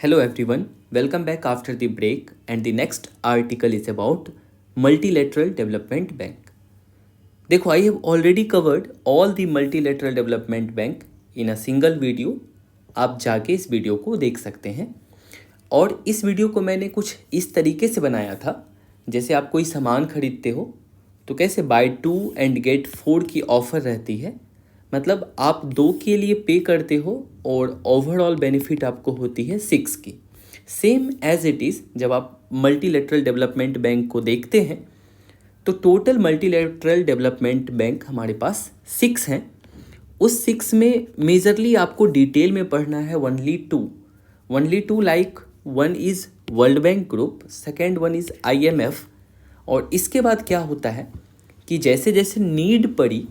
Hello everyone, welcome back after the break and the next article is about Multilateral Development Bank. देखो I have already covered all the Multilateral Development Bank in a single video. आप जाके इस video को देख सकते हैं और इस वीडियो को मैंने कुछ इस तरीके से बनाया था जैसे आप कोई सामान खरीदते हो तो कैसे बाय 2 एंड गेट 4 की ऑफ़र रहती है, मतलब आप 2 के लिए पे करते हो और ओवरऑल बेनिफिट आपको होती है 6 की। सेम एज इट इज़ जब आप मल्टीलेटरल डेवलपमेंट बैंक को देखते हैं तो टोटल मल्टीलेटरल डेवलपमेंट बैंक हमारे पास 6 हैं। उस 6 में मेजरली आपको डिटेल में पढ़ना है only two like one is World Bank group, second one is IMF। और इसके बाद क्या होता है कि जैसे जैसे नीड पड़ी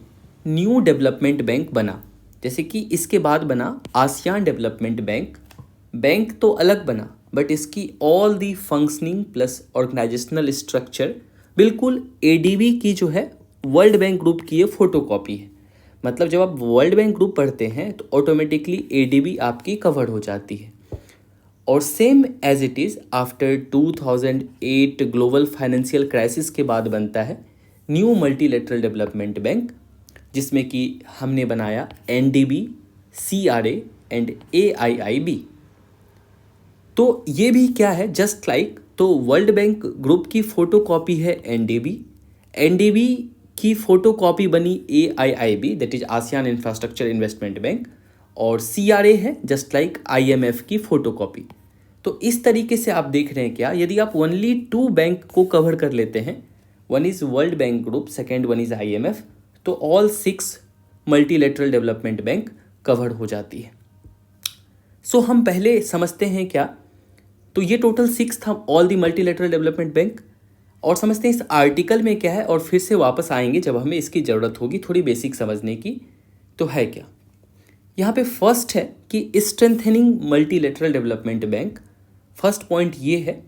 न्यू डेवलपमेंट बैंक बना, जैसे कि इसके बाद बना आसियान डेवलपमेंट बैंक। बैंक तो अलग बना बट इसकी all the functioning plus organizational structure बिल्कुल ADB की जो है वर्ल्ड बैंक ग्रुप की ये फोटोकॉपी है। मतलब जब आप वर्ल्ड बैंक ग्रुप पढ़ते हैं तो ऑटोमेटिकली ADB आपकी कवर हो जाती है। और same as it is after 2008 global financial crisis के बाद बनता है न्यू मल्टीलेटरल डेवलपमेंट बैंक, जिसमें कि हमने बनाया NDB, CRA एंड AIIB। तो ये भी क्या है, जस्ट लाइक तो वर्ल्ड बैंक ग्रुप की फ़ोटोकॉपी है NDB की फ़ोटोकॉपी बनी AIIB that is ASEAN infrastructure investment bank, और CRA है जस्ट लाइक IMF की फ़ोटोकॉपी। तो इस तरीके से आप देख रहे हैं क्या, यदि आप ओनली 2 बैंक को कवर कर लेते हैं, one is World Bank group, second one is IMF, तो all 6 multilateral development bank cover हो जाती है। सो हम पहले समझते हैं क्या, तो ये टोटल 6 था all the multilateral development bank, और समझते हैं इस आर्टिकल में क्या है और फिर से वापस आएंगे जब हमें इसकी ज़रूरत होगी थोड़ी बेसिक समझने की। तो है क्या, यहाँ पे फर्स्ट है कि strengthening multilateral development bank, first point ये है।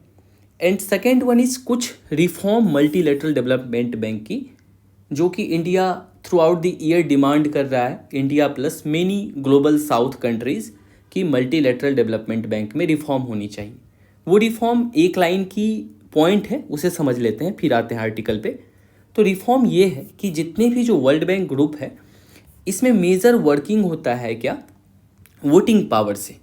एंड सेकेंड वन इज़ कुछ रिफॉर्म मल्टीलेटरल डेवलपमेंट बैंक की, जो कि India through out the year demand कर रहा है, India plus many global south countries की मल्टीलेटरल डेवलपमेंट बैंक में रिफॉर्म होनी चाहिए। वो रिफॉर्म एक लाइन की पॉइंट है, उसे समझ लेते हैं फिर आते हैं आर्टिकल पे। तो रिफॉर्म ये है कि जितने भी जो वर्ल्ड बैंक ग्रुप है इसमें मेजर वर्किंग होता है क्या, वोटिंग पावर से।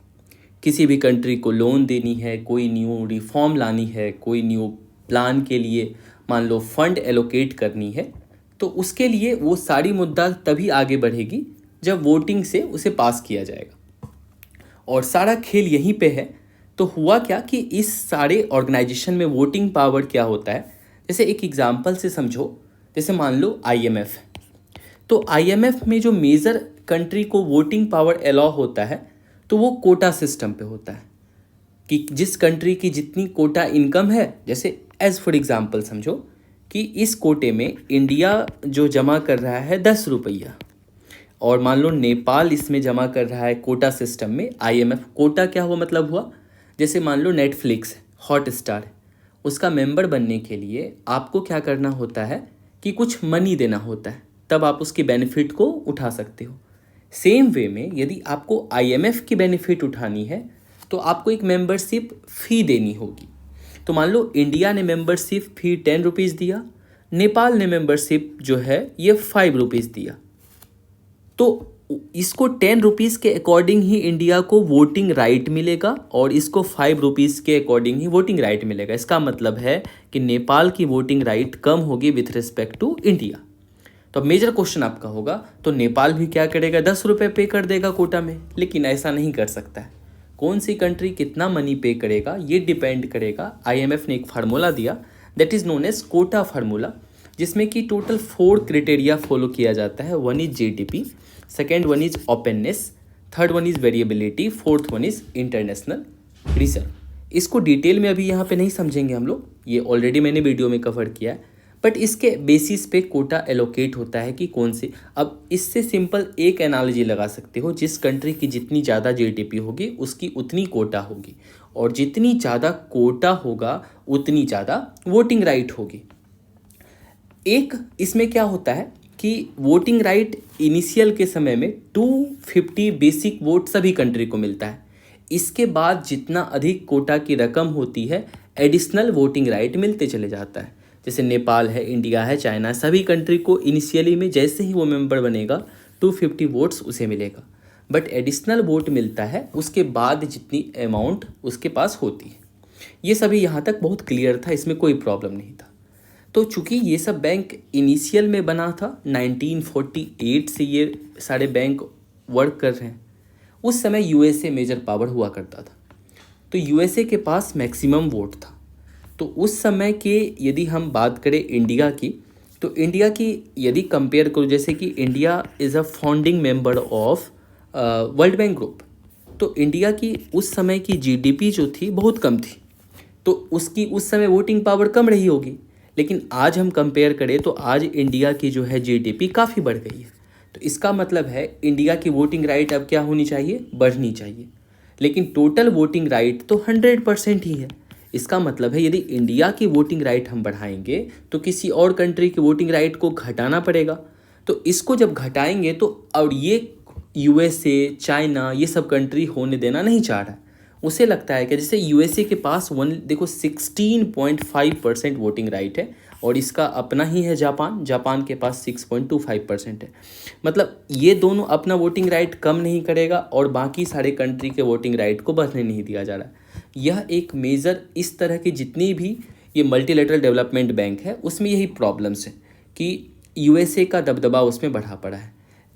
किसी भी कंट्री को लोन देनी है, कोई न्यू रिफॉर्म लानी है, कोई न्यू प्लान के लिए मान लो फंड एलोकेट करनी है, तो उसके लिए वो सारी मुद्दा तभी आगे बढ़ेगी जब वोटिंग से उसे पास किया जाएगा। और सारा खेल यहीं पे है। तो हुआ क्या कि इस सारे ऑर्गेनाइजेशन में वोटिंग पावर क्या होता है, जैसे एक एग्जांपल से समझो, जैसे मान लो IMF है, तो IMF में जो मेजर कंट्री को वोटिंग पावर अलाउ होता है तो वो कोटा सिस्टम पे होता है कि जिस कंट्री की जितनी कोटा इनकम है, जैसे एज फॉर एग्जांपल समझो कि इस कोटे में इंडिया जो जमा कर रहा है 10 रुपया, और मान लो नेपाल इसमें जमा कर रहा है कोटा सिस्टम में IMF। कोटा क्या हुआ, मतलब हुआ जैसे मान लो नेटफ्लिक्स है, हॉटस्टार है, उसका मेंबर बनने के लिए आपको क्या करना होता है कि कुछ मनी देना होता है, तब आप उसकी बेनिफिट को उठा सकते हो। सेम वे में यदि आपको IMF की बेनिफिट उठानी है तो आपको एक मेंबरशिप फ़ी देनी होगी। तो मान लो इंडिया ने मेंबरशिप फ़ी 10 रुपीज़ दिया, नेपाल ने मेंबरशिप जो है ये 5 रुपीज़ दिया, तो इसको 10 रुपीज़ के अकॉर्डिंग ही इंडिया को वोटिंग राइट मिलेगा और इसको 5 रुपीज़ के अकॉर्डिंग ही वोटिंग राइट मिलेगा। इसका मतलब है कि नेपाल की वोटिंग राइट कम होगी विथ रिस्पेक्ट टू इंडिया। तो अब मेजर क्वेश्चन आपका होगा, तो नेपाल भी क्या करेगा, 10 रुपये पे कर देगा कोटा में, लेकिन ऐसा नहीं कर सकता है। कौन सी कंट्री कितना मनी पे करेगा ये डिपेंड करेगा। IMF ने एक फार्मूला दिया that is known as quota formula, जिसमें कि टोटल 4 क्राइटेरिया फॉलो किया जाता है। One is GDP, second one is openness, third one is variability, fourth one is international reserve. इसको डिटेल में अभी यहाँ पे नहीं समझेंगे हम लोग, ये ऑलरेडी मैंने वीडियो में कवर किया है, बट इसके बेसिस पे कोटा एलोकेट होता है कि कौन से। अब इससे सिंपल एक एनालॉजी लगा सकते हो, जिस कंट्री की जितनी ज़्यादा GDP होगी उसकी उतनी कोटा होगी, और जितनी ज़्यादा कोटा होगा उतनी ज़्यादा वोटिंग राइट होगी। एक इसमें क्या होता है कि वोटिंग राइट इनिशियल के समय में 250 बेसिक वोट सभी कंट्री को मिलता है। इसके बाद जितना अधिक कोटा की रकम होती है एडिशनल वोटिंग राइट मिलते चले जाता है। जैसे नेपाल है, इंडिया है, चाइना है, सभी कंट्री को इनिशियली में जैसे ही वो मेंबर बनेगा 250 वोट्स उसे मिलेगा, बट एडिशनल वोट मिलता है उसके बाद जितनी अमाउंट उसके पास होती है। ये सभी यहाँ तक बहुत क्लियर था, इसमें कोई प्रॉब्लम नहीं था। तो चूंकि ये सब बैंक इनिशियल में बना था, 1948 से ये सारे बैंक वर्क कर रहे हैं, उस समय यूएसए मेजर पावर हुआ करता था, तो यूएसए के पास मैक्सिमम वोट था। तो उस समय के यदि हम बात करें इंडिया की, तो इंडिया की यदि कंपेयर करो, जैसे कि India is a founding member of world Bank group, तो इंडिया की उस समय की जीडीपी जो थी बहुत कम थी, तो उसकी उस समय वोटिंग पावर कम रही होगी। लेकिन आज हम कंपेयर करें तो आज इंडिया की जो है जीडीपी काफ़ी बढ़ गई है, तो इसका मतलब है इंडिया की वोटिंग राइट अब क्या होनी चाहिए, बढ़नी चाहिए। लेकिन टोटल वोटिंग राइट तो 100% ही है। इसका मतलब है यदि इंडिया की वोटिंग राइट हम बढ़ाएंगे तो किसी और कंट्री की वोटिंग राइट को घटाना पड़ेगा। तो इसको जब घटाएंगे तो, और ये यूएसए, चाइना, ये सब कंट्री होने देना नहीं चाह रहा है। उसे लगता है कि जैसे यूएसए के पास 16.5% वोटिंग राइट है, और इसका अपना ही है जापान के पास 6.25% है। मतलब ये दोनों अपना वोटिंग राइट कम नहीं करेगा और बाकी सारे कंट्री के वोटिंग राइट को बढ़ने नहीं दिया जा रहा है। यह एक मेजर, इस तरह की जितनी भी ये मल्टीलेटरल डेवलपमेंट बैंक है उसमें यही प्रॉब्लम्स है कि यूएसए का दबदबा उसमें बढ़ा पड़ा है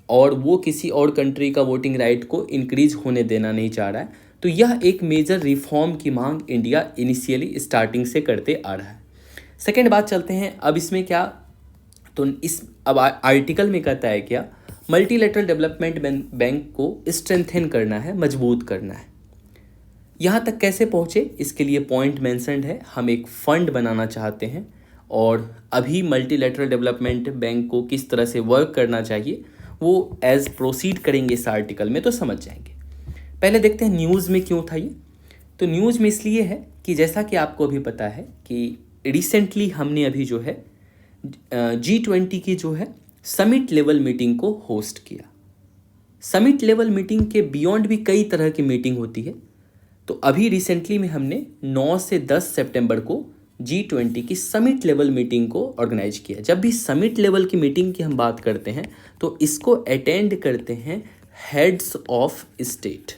और वो किसी और कंट्री का वोटिंग राइट को इंक्रीज होने देना नहीं चाह रहा है। तो यह एक मेजर रिफॉर्म की मांग इंडिया इनिशियली स्टार्टिंग से करते आ रहा है। सेकेंड बात चलते हैं, अब इसमें क्या, तो इस अब आर्टिकल में कहता है क्या, मल्टीलेटरल डेवलपमेंट बैंक को स्ट्रेंथन करना है, मजबूत करना है। यहाँ तक कैसे पहुँचे, इसके लिए पॉइंट मेंशन्ड है। हम एक फ़ंड बनाना चाहते हैं और अभी मल्टीलेटरल डेवलपमेंट बैंक को किस तरह से वर्क करना चाहिए वो एज प्रोसीड करेंगे इस आर्टिकल में, तो समझ जाएंगे। पहले देखते हैं न्यूज़ में क्यों था ये। तो न्यूज़ में इसलिए है कि जैसा कि आपको अभी पता है कि रिसेंटली हमने अभी जो है G20 की जो है समिट लेवल मीटिंग को होस्ट किया। समिट लेवल मीटिंग के बियॉन्ड भी कई तरह की मीटिंग होती है। तो अभी रिसेंटली में हमने 9 से 10 सितंबर को G20 की समिट लेवल मीटिंग को ऑर्गेनाइज किया। जब भी समिट लेवल की मीटिंग की हम बात करते हैं तो इसको अटेंड करते हैं heads of state.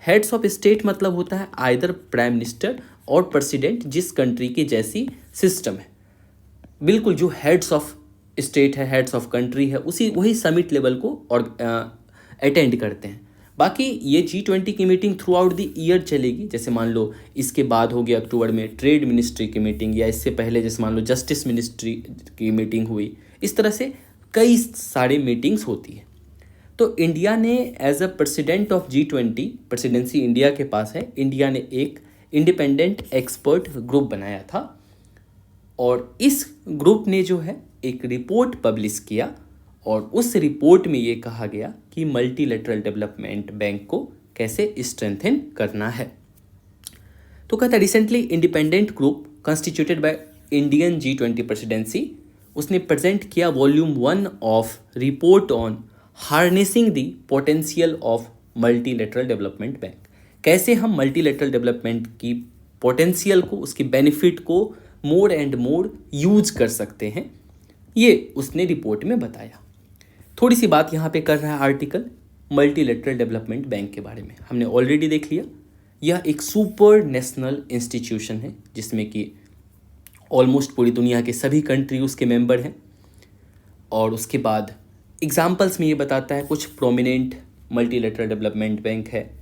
Heads of state मतलब होता है आइदर प्राइम मिनिस्टर और प्रेसिडेंट, जिस कंट्री की जैसी सिस्टम है, बिल्कुल जो हेड्स ऑफ स्टेट है, हेड्स ऑफ कंट्री है, वही समिट लेवल को और अटेंड करते हैं। बाकी ये G20 की meeting through out the year चलेगी। जैसे मान लो इसके बाद हो गया अक्टूबर में ट्रेड मिनिस्ट्री की मीटिंग, या इससे पहले जैसे मान लो जस्टिस मिनिस्ट्री की मीटिंग हुई। इस तरह से कई सारे मीटिंग्स होती है। तो इंडिया ने as a president of G20, presidency India के पास है, इंडिया ने एक इंडिपेंडेंट एक्सपर्ट ग्रुप बनाया था और इस ग्रुप ने जो है एक रिपोर्ट पब्लिश किया और उस रिपोर्ट में ये कहा गया कि मल्टीलेटरल डेवलपमेंट बैंक को कैसे स्ट्रेंथन करना है। तो कहता है recently independent group constituted by Indian G20 presidency, उसने प्रेजेंट किया volume 1 of report on harnessing the potential of multilateral development bank. कैसे हम मल्टीलेटरल डेवलपमेंट की पोटेंशियल को, उसकी बेनिफिट को मोर एंड मोर यूज कर सकते हैं, ये उसने रिपोर्ट में बताया। थोड़ी सी बात यहाँ पे कर रहा है आर्टिकल मल्टीलेटरल डेवलपमेंट बैंक के बारे में। हमने ऑलरेडी देख लिया, यह एक सुपर नेशनल इंस्टीट्यूशन है जिसमें कि ऑलमोस्ट पूरी दुनिया के सभी कंट्री उसके मेंबर हैं। और उसके बाद एग्जाम्पल्स में ये बताता है कुछ प्रोमिनेंट मल्टीलेटरल डेवलपमेंट बैंक है,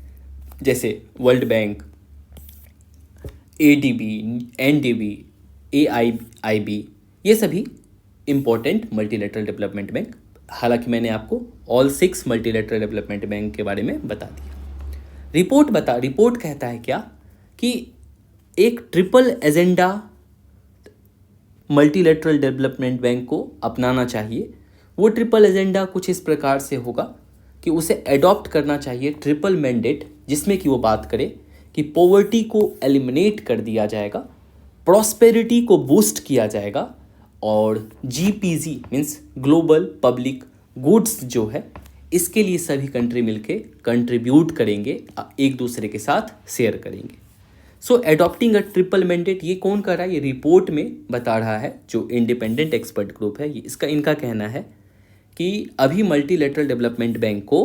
जैसे world bank, ADB, NDB, AIIB, ये सभी इम्पोर्टेंट मल्टीलेटरल डेवलपमेंट बैंक। हालांकि मैंने आपको ऑल 6 मल्टीलेटरल डेवलपमेंट बैंक के बारे में बता दिया। रिपोर्ट कहता है क्या कि एक triple agenda multilateral development bank को अपनाना चाहिए। वो ट्रिपल एजेंडा कुछ इस प्रकार से होगा कि उसे एडॉप्ट करना चाहिए ट्रिपल मैंडेट, जिसमें कि वो बात करे कि पॉवर्टी को एलिमिनेट कर दिया जाएगा, प्रॉस्पेरिटी को बूस्ट किया जाएगा और GPG means global public goods जो है इसके लिए सभी कंट्री मिलके कंट्रीब्यूट करेंगे, एक दूसरे के साथ शेयर करेंगे। सो एडॉप्टिंग अ ट्रिपल मैंडेट, ये कौन कर रहा है? ये रिपोर्ट में बता रहा है जो इंडिपेंडेंट एक्सपर्ट ग्रुप है, इनका कहना है कि अभी मल्टीलेटरल डेवलपमेंट बैंक को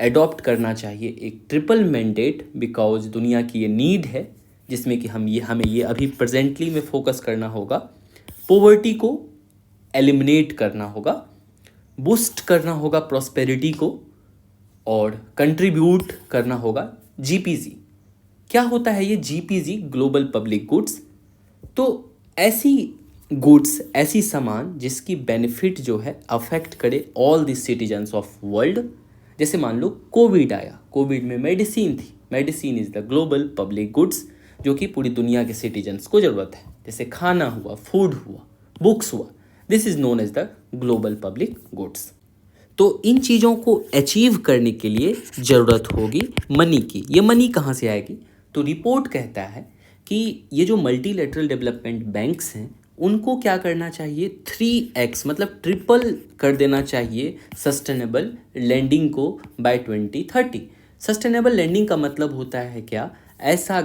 एडॉप्ट करना चाहिए एक ट्रिपल मैंडेट, बिकॉज दुनिया की ये नीड है, जिसमें कि हमें ये अभी प्रेजेंटली में फोकस करना होगा। पॉवर्टी को एलिमिनेट करना होगा, बूस्ट करना होगा प्रॉस्पेरिटी को, और कंट्रीब्यूट करना होगा जीपीजी। क्या होता है ये जीपीजी? Global public goods. तो ऐसी गुड्स, ऐसी सामान जिसकी बेनिफिट जो है अफेक्ट करे all the citizens of world. जैसे मान लो कोविड आया, कोविड में मेडिसिन थी, medicine is the global public goods जो कि पूरी दुनिया के सिटीजन्स को ज़रूरत है। जैसे खाना हुआ, फूड हुआ, बुक्स हुआ, this is known as the global public goods. तो इन चीज़ों को अचीव करने के लिए ज़रूरत होगी मनी की। ये मनी कहाँ से आएगी? तो रिपोर्ट कहता है कि ये जो मल्टीलेटरल डेवलपमेंट बैंक्स हैं उनको क्या करना चाहिए? 3x मतलब ट्रिपल कर देना चाहिए सस्टेनेबल लेंडिंग को बाय 2030। सस्टेनेबल लेंडिंग का मतलब होता है क्या? ऐसा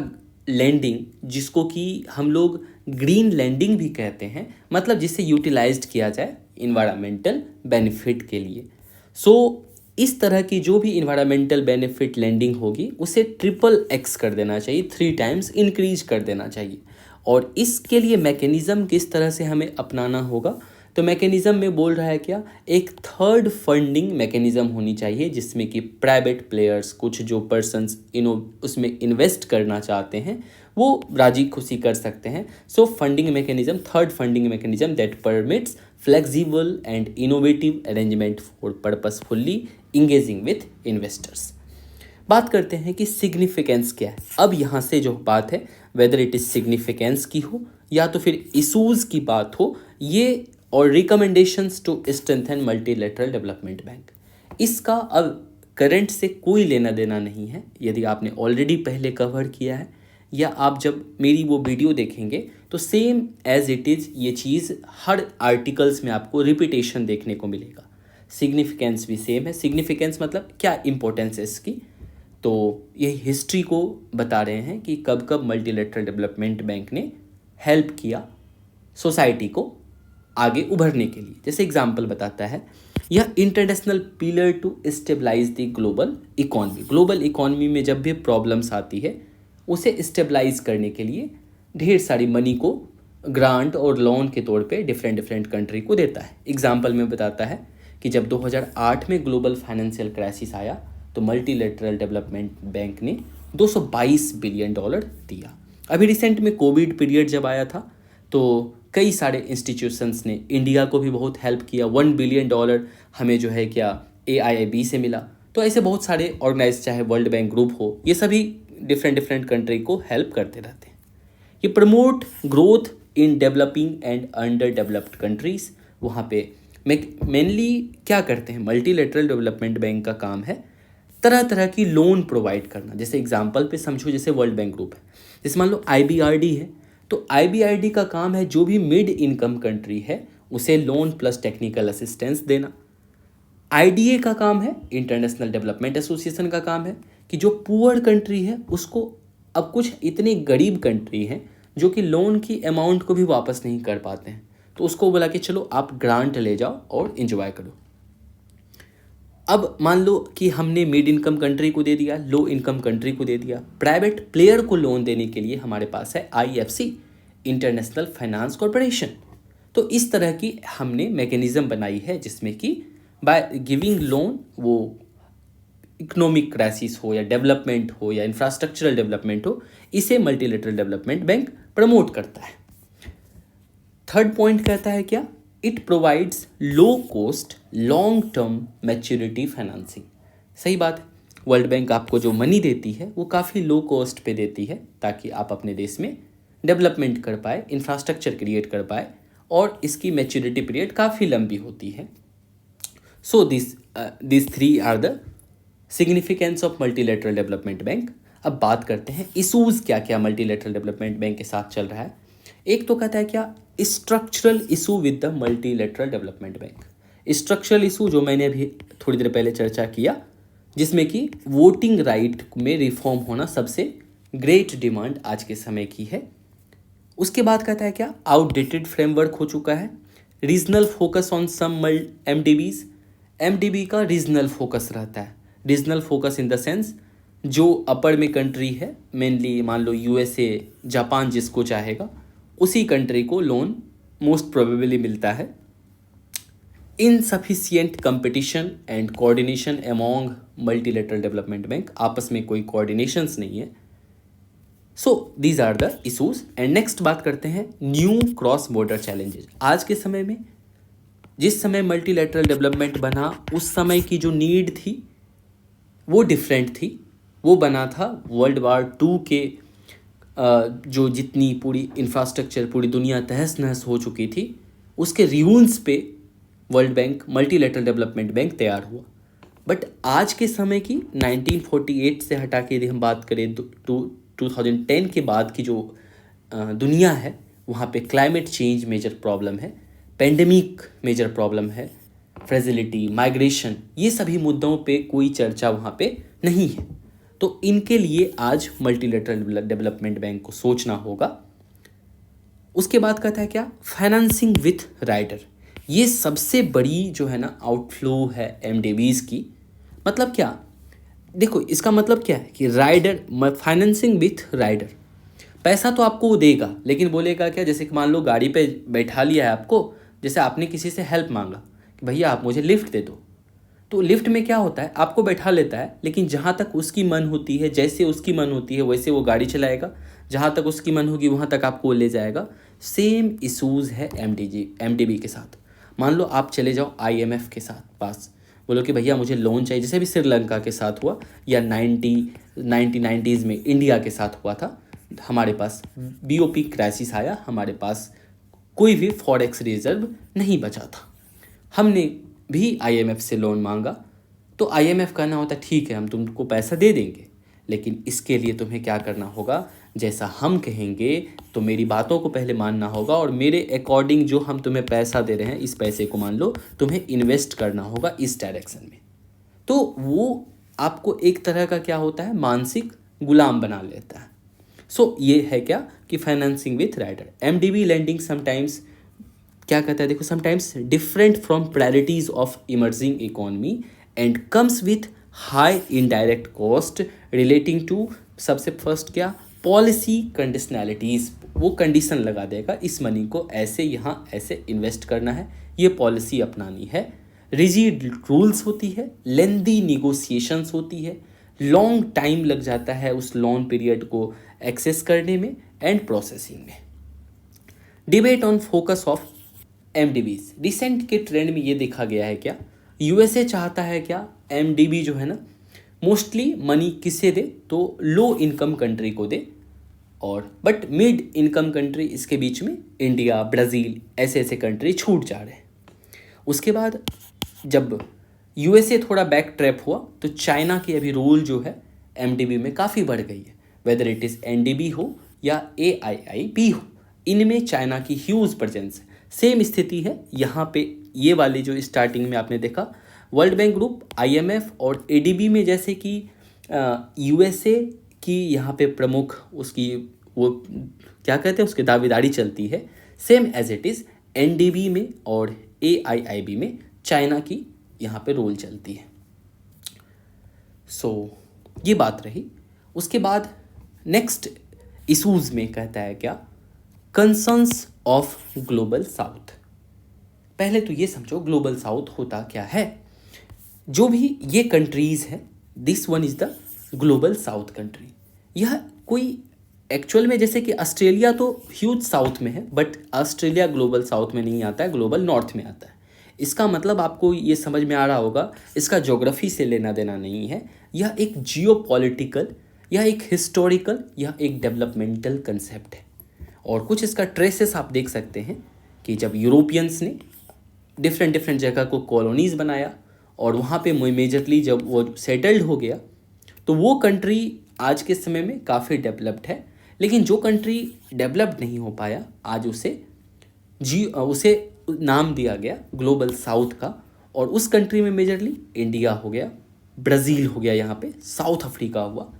लेंडिंग जिसको कि हम लोग ग्रीन लेंडिंग भी कहते हैं, मतलब जिसे यूटिलाइज्ड किया जाए इन्वायरमेंटल बेनिफिट के लिए। सो इस तरह की जो भी इन्वायरमेंटल बेनिफिट लेंडिंग होगी उसे ट्रिपल एक्स कर देना चाहिए, 3 टाइम्स इंक्रीज कर देना चाहिए। और इसके लिए मैकेनिज़्म किस तरह से हमें अपनाना होगा? तो मैकेनिज़्म में बोल रहा है क्या? एक थर्ड फंडिंग मैकेनिज़्म होनी चाहिए जिसमें कि प्राइवेट प्लेयर्स, कुछ जो पर्सन्स उसमें इन्वेस्ट करना चाहते हैं वो राजी खुशी कर सकते हैं। So funding mechanism, third funding mechanism that permits flexible and innovative arrangement for purposefully engaging with investors. बात करते हैं कि सिग्निफिकेंस क्या है। अब यहाँ से जो बात है, वेदर इट इज़ सिग्निफिकेंस की हो या तो फिर इशूज़ की बात हो, ये और recommendations to strengthen multilateral development bank, इसका अब करंट से कोई लेना देना नहीं है। यदि आपने ऑलरेडी पहले कवर किया है या आप जब मेरी वो वीडियो देखेंगे तो सेम एज इट इज़ ये चीज़ हर आर्टिकल्स में आपको रिपीटेशन देखने को मिलेगा। सिग्निफिकेंस भी सेम है। सिग्निफिकेंस मतलब क्या इंपॉर्टेंस है इसकी? तो ये हिस्ट्री को बता रहे हैं कि कब कब मल्टीलेटरल डेवलपमेंट बैंक ने हेल्प किया सोसाइटी को आगे उभरने के लिए। जैसे एग्जांपल बताता है, यह international pillar to stabilize the global economy. Global economy में जब भी प्रॉब्लम्स आती है उसे स्टेबलाइज करने के लिए ढेर सारी मनी को ग्रांट और लोन के तौर पे डिफरेंट कंट्री को देता है। एग्जांपल में बताता है कि जब 2008 में ग्लोबल फाइनेंशियल क्राइसिस आया तो मल्टीलेटरल डेवलपमेंट बैंक ने $222 बिलियन दिया। अभी रिसेंट में कोविड पीरियड जब आया था तो कई सारे इंस्टीट्यूशंस ने इंडिया को भी बहुत हेल्प किया। $1 बिलियन हमें जो है क्या AIIB से मिला। तो ऐसे बहुत सारे ऑर्गेनाइज, चाहे वर्ल्ड बैंक ग्रुप हो, ये सभी डिफरेंट कंट्री को हेल्प करते रहते हैं। ये promote growth in developing and under developed countries, वहाँ पे मेनली क्या करते हैं? मल्टीलेटरल डेवलपमेंट बैंक का काम है तरह तरह की लोन प्रोवाइड करना। जैसे एग्जांपल पे समझो, जैसे वर्ल्ड बैंक ग्रुप है, जैसे मान लो IBRD है, तो IBRD का काम है जो भी मिड इनकम कंट्री है उसे लोन प्लस टेक्निकल असिस्टेंस देना। IDA का काम है, इंटरनेशनल डेवलपमेंट एसोसिएशन का काम है कि जो पुअर कंट्री है उसको, अब कुछ इतनी गरीब कंट्री हैं जो कि लोन की अमाउंट को भी वापस नहीं कर पाते हैं, तो उसको बोला कि चलो आप ग्रांट ले जाओ और एंजॉय करो। अब मान लो कि हमने मिड इनकम कंट्री को दे दिया, लो इनकम कंट्री को दे दिया, प्राइवेट प्लेयर को लोन देने के लिए हमारे पास है IFC, इंटरनेशनल फाइनेंस कॉरपोरेशन। तो इस तरह की हमने मैकेनिज्म बनाई है जिसमें कि बाय गिविंग लोन, वो इकोनॉमिक क्राइसिस हो या डेवलपमेंट हो या इंफ्रास्ट्रक्चरल डेवलपमेंट हो, इसे मल्टीलेटरल डेवलपमेंट बैंक प्रमोट करता है। थर्ड पॉइंट कहता है क्या? It provides low cost long term maturity financing. सही बात है, वर्ल्ड बैंक आपको जो मनी देती है वो काफ़ी लो कॉस्ट पे देती है ताकि आप अपने देश में डेवलपमेंट कर पाए, इंफ्रास्ट्रक्चर क्रिएट कर पाए, और इसकी मैच्योरिटी पीरियड काफ़ी लंबी होती है। So this 3 are the significance of multilateral development bank. अब बात करते हैं इशूज़ क्या क्या मल्टीलेटरल डेवलपमेंट बैंक के साथ चल रहा है। एक तो कहता है क्या? Structural issue with the multilateral development bank. Structural issue जो मैंने अभी थोड़ी देर पहले चर्चा किया, जिसमें कि वोटिंग राइट में रिफॉर्म होना सबसे ग्रेट डिमांड आज के समय की है। उसके बाद कहता है क्या, आउटडेटेड फ्रेमवर्क हो चुका है। Regional focus on some MDBs, MDB का रीजनल फोकस रहता है। Regional focus in the sense जो अपर में कंट्री है, मेनली मान लो यूएसए, जापान जिसको चाहेगा उसी कंट्री को लोन मोस्ट प्रोबेबली मिलता है। Insufficient competition and coordination among multilateral development bank, आपस में कोई कोऑर्डिनेशंस नहीं है। So these are the issues. And next बात करते हैं न्यू क्रॉस बॉर्डर चैलेंजेस। आज के समय में जिस समय मल्टीलेटरल डेवलपमेंट बना उस समय की जो नीड थी वो डिफरेंट थी। वो बना था वर्ल्ड वार 2 के जो जितनी पूरी इंफ्रास्ट्रक्चर पूरी दुनिया तहस नहस हो चुकी थी उसके रूल्स पे world bank multilateral development bank तैयार हुआ। बट आज के समय की 1948 से हटा के यदि हम बात करें 2010 के बाद की जो दुनिया है वहाँ पे क्लाइमेट चेंज मेजर प्रॉब्लम है, पेंडेमिक मेजर प्रॉब्लम है, फ्रेजिलिटी, माइग्रेशन, ये सभी मुद्दों पे कोई चर्चा वहाँ पे नहीं है। तो इनके लिए आज मल्टीलेटरल डेवलपमेंट बैंक को सोचना होगा। उसके बाद कहता है क्या, फाइनेंसिंग विथ राइडर। ये सबसे बड़ी जो है ना आउटफ्लो है एमडीबीज़ की। मतलब क्या, देखो इसका मतलब क्या है कि राइडर, फाइनेंसिंग विथ राइडर, पैसा तो आपको वो देगा लेकिन बोलेगा क्या, जैसे कि मान लो गाड़ी पे बैठा लिया है आपको, जैसे आपने किसी से हेल्प मांगा कि भैया आप मुझे लिफ्ट दे दो, तो लिफ्ट में क्या होता है, आपको बैठा लेता है लेकिन जहाँ तक उसकी मन होती है, जैसे उसकी मन होती है वैसे वो गाड़ी चलाएगा, जहाँ तक उसकी मन होगी वहाँ तक आपको ले जाएगा। सेम इशूज़ है एमडीबी के साथ। मान लो आप चले जाओ आईएमएफ के साथ पास, बोलो कि भैया मुझे लोन चाहिए, जैसे भी श्रीलंका के साथ हुआ या 1990s में इंडिया के साथ हुआ था। हमारे पास बीओपी क्राइसिस आया, हमारे पास कोई भी फॉरेक्स रिजर्व नहीं बचा था, हमने भी आईएमएफ से लोन मांगा। तो आईएमएफ कहना होता है ठीक है हम तुमको पैसा दे देंगे, लेकिन इसके लिए तुम्हें क्या करना होगा, जैसा हम कहेंगे तो मेरी बातों को पहले मानना होगा और मेरे अकॉर्डिंग जो हम तुम्हें पैसा दे रहे हैं इस पैसे को मान लो तुम्हें इन्वेस्ट करना होगा इस डायरेक्शन में। तो वो आपको एक तरह का क्या होता है, मानसिक गुलाम बना लेता है। सो ये है क्या कि financing with rider. MDB lending sometimes क्या कहता है, देखो sometimes different from priorities of emerging economy and comes with high indirect cost relating to, सबसे फर्स्ट क्या, पॉलिसी कंडीशनैलिटीज़। वो कंडीशन लगा देगा इस मनी को ऐसे यहाँ ऐसे इन्वेस्ट करना है, ये पॉलिसी अपनानी है। रिजिड रूल्स होती है, लेंदी निगोसिएशंस होती है, लॉन्ग टाइम लग जाता है उस लोन पीरियड को एक्सेस करने में एंड प्रोसेसिंग में। Debate on focus of MDBs. Recent के ट्रेंड में ये देखा गया है क्या, यूएसए चाहता है क्या एमडीबी जो है ना मोस्टली मनी किसे दे, तो लो इनकम कंट्री को दे, और बट मिड इनकम कंट्री इसके बीच में इंडिया, ब्राज़ील ऐसे ऐसे कंट्री छूट जा रहे हैं। उसके बाद जब यूएसए थोड़ा बैक ट्रैप हुआ तो चाइना की अभी रोल जो है एमडीबी में काफ़ी बढ़ गई है, वेदर इट इज़ एनडीबी हो या एआईआईबी हो, इनमें चाइना की ह्यूज प्रेजेंस है। सेम स्थिति है यहाँ पे, ये वाली जो स्टार्टिंग में आपने देखा वर्ल्ड बैंक ग्रुप, आईएमएफ और एडीबी में जैसे कि यूएसए की यहाँ पे प्रमुख उसकी वो क्या कहते हैं उसकी दावेदारी चलती है, same as it is NDB में और एआईआईबी में चाइना की यहाँ पे रोल चलती है। सो ये बात रही। उसके बाद नेक्स्ट इशूज़ में कहता है क्या, कंसर्न्स ऑफ ग्लोबल साउथ। पहले तो ये समझो ग्लोबल साउथ होता क्या है। जो भी ये कंट्रीज़ हैं, this one is the global south country. यह कोई एक्चुअल में जैसे कि ऑस्ट्रेलिया तो ह्यूज साउथ में है, बट ऑस्ट्रेलिया ग्लोबल साउथ में नहीं आता है, ग्लोबल नॉर्थ में आता है। इसका मतलब आपको ये समझ में आ रहा होगा, इसका ज्योग्राफी से लेना देना नहीं है। यह एक जियोपॉलिटिकल, यह एक हिस्टोरिकल, यह एक डेवलपमेंटल कंसेप्ट है। और कुछ इसका ट्रेसेस आप देख सकते हैं कि जब यूरोपियंस ने डिफरेंट जगह को कॉलोनीज़ बनाया और वहाँ पे मेजरली जब वो सेटल्ड हो गया तो वो कंट्री आज के समय में काफ़ी डेवलप्ड है। लेकिन जो कंट्री डेवलप्ड नहीं हो पाया आज उसे नाम दिया गया ग्लोबल साउथ का, और उस कंट्री में मेजरली इंडिया हो गया, ब्राज़ील हो गया, यहाँ पे साउथ अफ्रीका हुआ,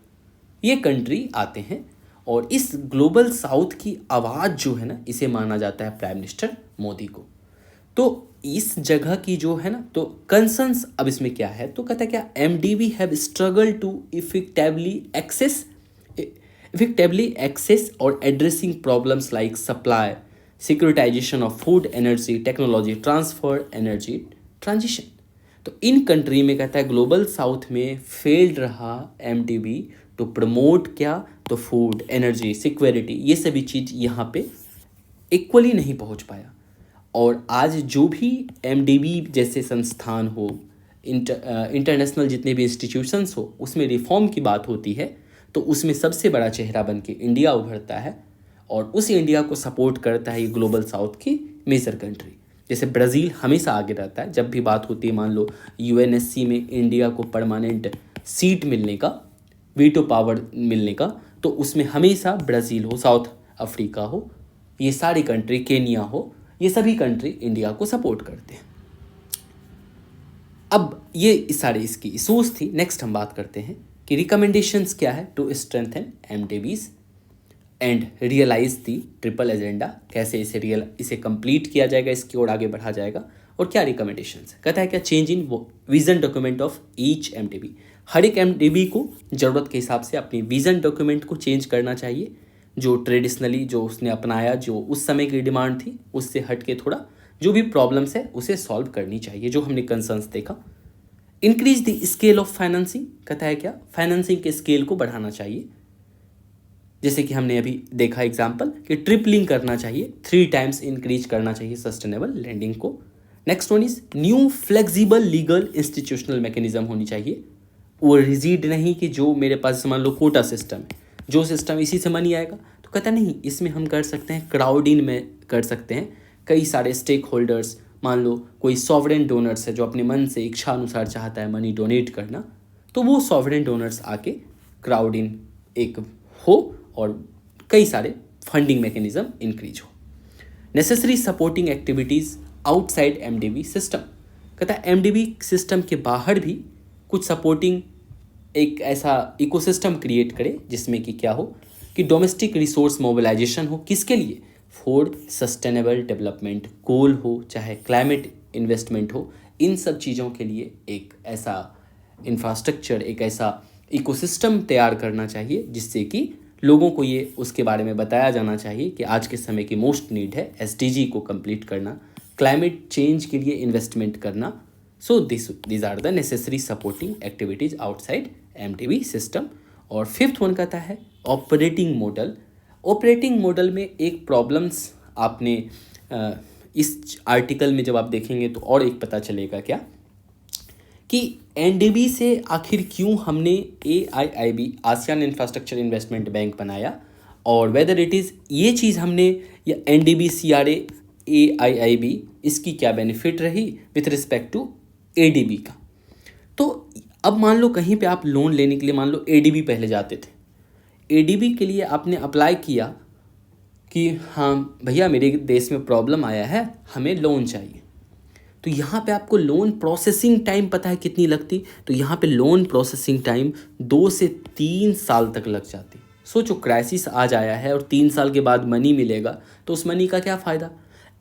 ये कंट्री आते हैं। और इस ग्लोबल साउथ की आवाज़ जो है ना, इसे माना जाता है प्राइम मिनिस्टर मोदी को। तो इस जगह की जो है ना, तो कंसर्न्स अब इसमें क्या है, तो कहता है क्या, MDB have struggle to effectively access और addressing problems like supply, securitisation of food, energy, technology transfer, energy transition. तो इन कंट्री में कहता है ग्लोबल साउथ में फेल्ड रहा एमडीबी टू प्रमोट क्या, तो फूड, एनर्जी, सिक्योरिटी, ये सभी चीज़ यहाँ पे इक्वली नहीं पहुँच पाया। और आज जो भी एमडीबी जैसे संस्थान हो, इंटरनेशनल जितने भी इंस्टीट्यूशंस हो, उसमें रिफॉर्म की बात होती है, तो उसमें सबसे बड़ा चेहरा बन के इंडिया उभरता है। और उस इंडिया को सपोर्ट करता है ये ग्लोबल साउथ की मेजर कंट्री। जैसे ब्राज़ील हमेशा आगे रहता है, जब भी बात होती है, मान लो यूएनएससी में इंडिया को परमानेंट सीट मिलने का, वीटो पावर मिलने का, तो उसमें हमेशा ब्राज़ील हो, साउथ अफ्रीका हो, ये सारी कंट्री, केनिया हो, ये सभी कंट्री इंडिया को सपोर्ट करते हैं। अब ये सारे इसकी इशूज़ थी। नेक्स्ट हम बात करते हैं कि रिकमेंडेशंस क्या है to strengthen MDBs and realise the triple agenda, कैसे इसे कंप्लीट किया जाएगा, इसकी ओर आगे बढ़ा जाएगा, और क्या रिकमेंडेशंस है। कहता है क्या, change in vision document of each MDB, हर एक एमडीबी को ज़रूरत के हिसाब से अपनी विजन डॉक्यूमेंट को चेंज करना चाहिए, जो ट्रेडिशनली जो उसने अपनाया, जो उस समय की डिमांड थी, उससे हट के थोड़ा जो भी प्रॉब्लम्स है उसे सॉल्व करनी चाहिए, जो हमने कंसर्न्स देखा। Increase the scale of financing, कहता है क्या, फाइनेंसिंग के स्केल को बढ़ाना चाहिए, जैसे कि हमने अभी देखा एग्जाम्पल कि ट्रिपलिंग करना चाहिए, 3 टाइम्स इंक्रीज करना चाहिए सस्टेनेबल लैंडिंग को। Next one is new flexible legal institutional mechanism होनी चाहिए, वो रिजिड नहीं कि जो मेरे पास मान लो कोटा सिस्टम है, जो सिस्टम इसी से मनी आएगा, तो कहता नहीं, इसमें हम कर सकते हैं क्राउडिंग में कर सकते हैं, कई सारे स्टेक होल्डर्स, मान लो कोई सॉवरेन डोनर्स है जो अपने मन से इच्छा अनुसार चाहता है मनी डोनेट करना, तो वो सॉवरेन डोनर्स आके क्राउडिंग एक हो और कई सारे फंडिंग मैकेनिज्म इंक्रीज हो। Necessary supporting activities outside MDB system, कहता है एमडीबी सिस्टम के बाहर भी कुछ सपोर्टिंग एक ऐसा इकोसिस्टम क्रिएट करे जिसमें कि क्या हो कि डोमेस्टिक रिसोर्स मोबिलाइजेशन हो, किसके लिए, फॉर सस्टेनेबल डेवलपमेंट गोल हो, चाहे क्लाइमेट इन्वेस्टमेंट हो, इन सब चीज़ों के लिए एक ऐसा इंफ्रास्ट्रक्चर, एक ऐसा इकोसिस्टम तैयार करना चाहिए जिससे कि लोगों को ये उसके बारे में बताया जाना चाहिए कि आज के समय की मोस्ट नीड है एसडीजी को कंप्लीट करना, क्लाइमेट चेंज के लिए इन्वेस्टमेंट करना। So this are the necessary supporting activities outside MDB system. और फिफ्थ वन कहता है ऑपरेटिंग मॉडल। ऑपरेटिंग मॉडल में एक प्रॉब्लम्स आपने इस आर्टिकल में जब आप देखेंगे तो और एक पता चलेगा क्या कि एनडीबी से आखिर क्यों हमने AIIB ASEAN infrastructure investment bank बनाया, और वेदर इट इज़ ये चीज़ हमने या एनडीबी CRA AIIB इसकी क्या बेनिफिट रही विथ रिस्पेक्ट टू ADB का। तो अब मान लो कहीं पे आप लोन लेने के लिए मान लो ADB पहले जाते थे, ADB के लिए आपने अप्लाई किया कि हाँ भैया मेरे देश में प्रॉब्लम आया है, हमें लोन चाहिए, तो यहाँ पे आपको लोन प्रोसेसिंग टाइम पता है कितनी लगती, तो यहाँ पे लोन प्रोसेसिंग टाइम 2 से 3 साल तक लग जाती। सोचो क्राइसिस आज आया है और 3 साल के बाद मनी मिलेगा, तो उस मनी का क्या फ़ायदा।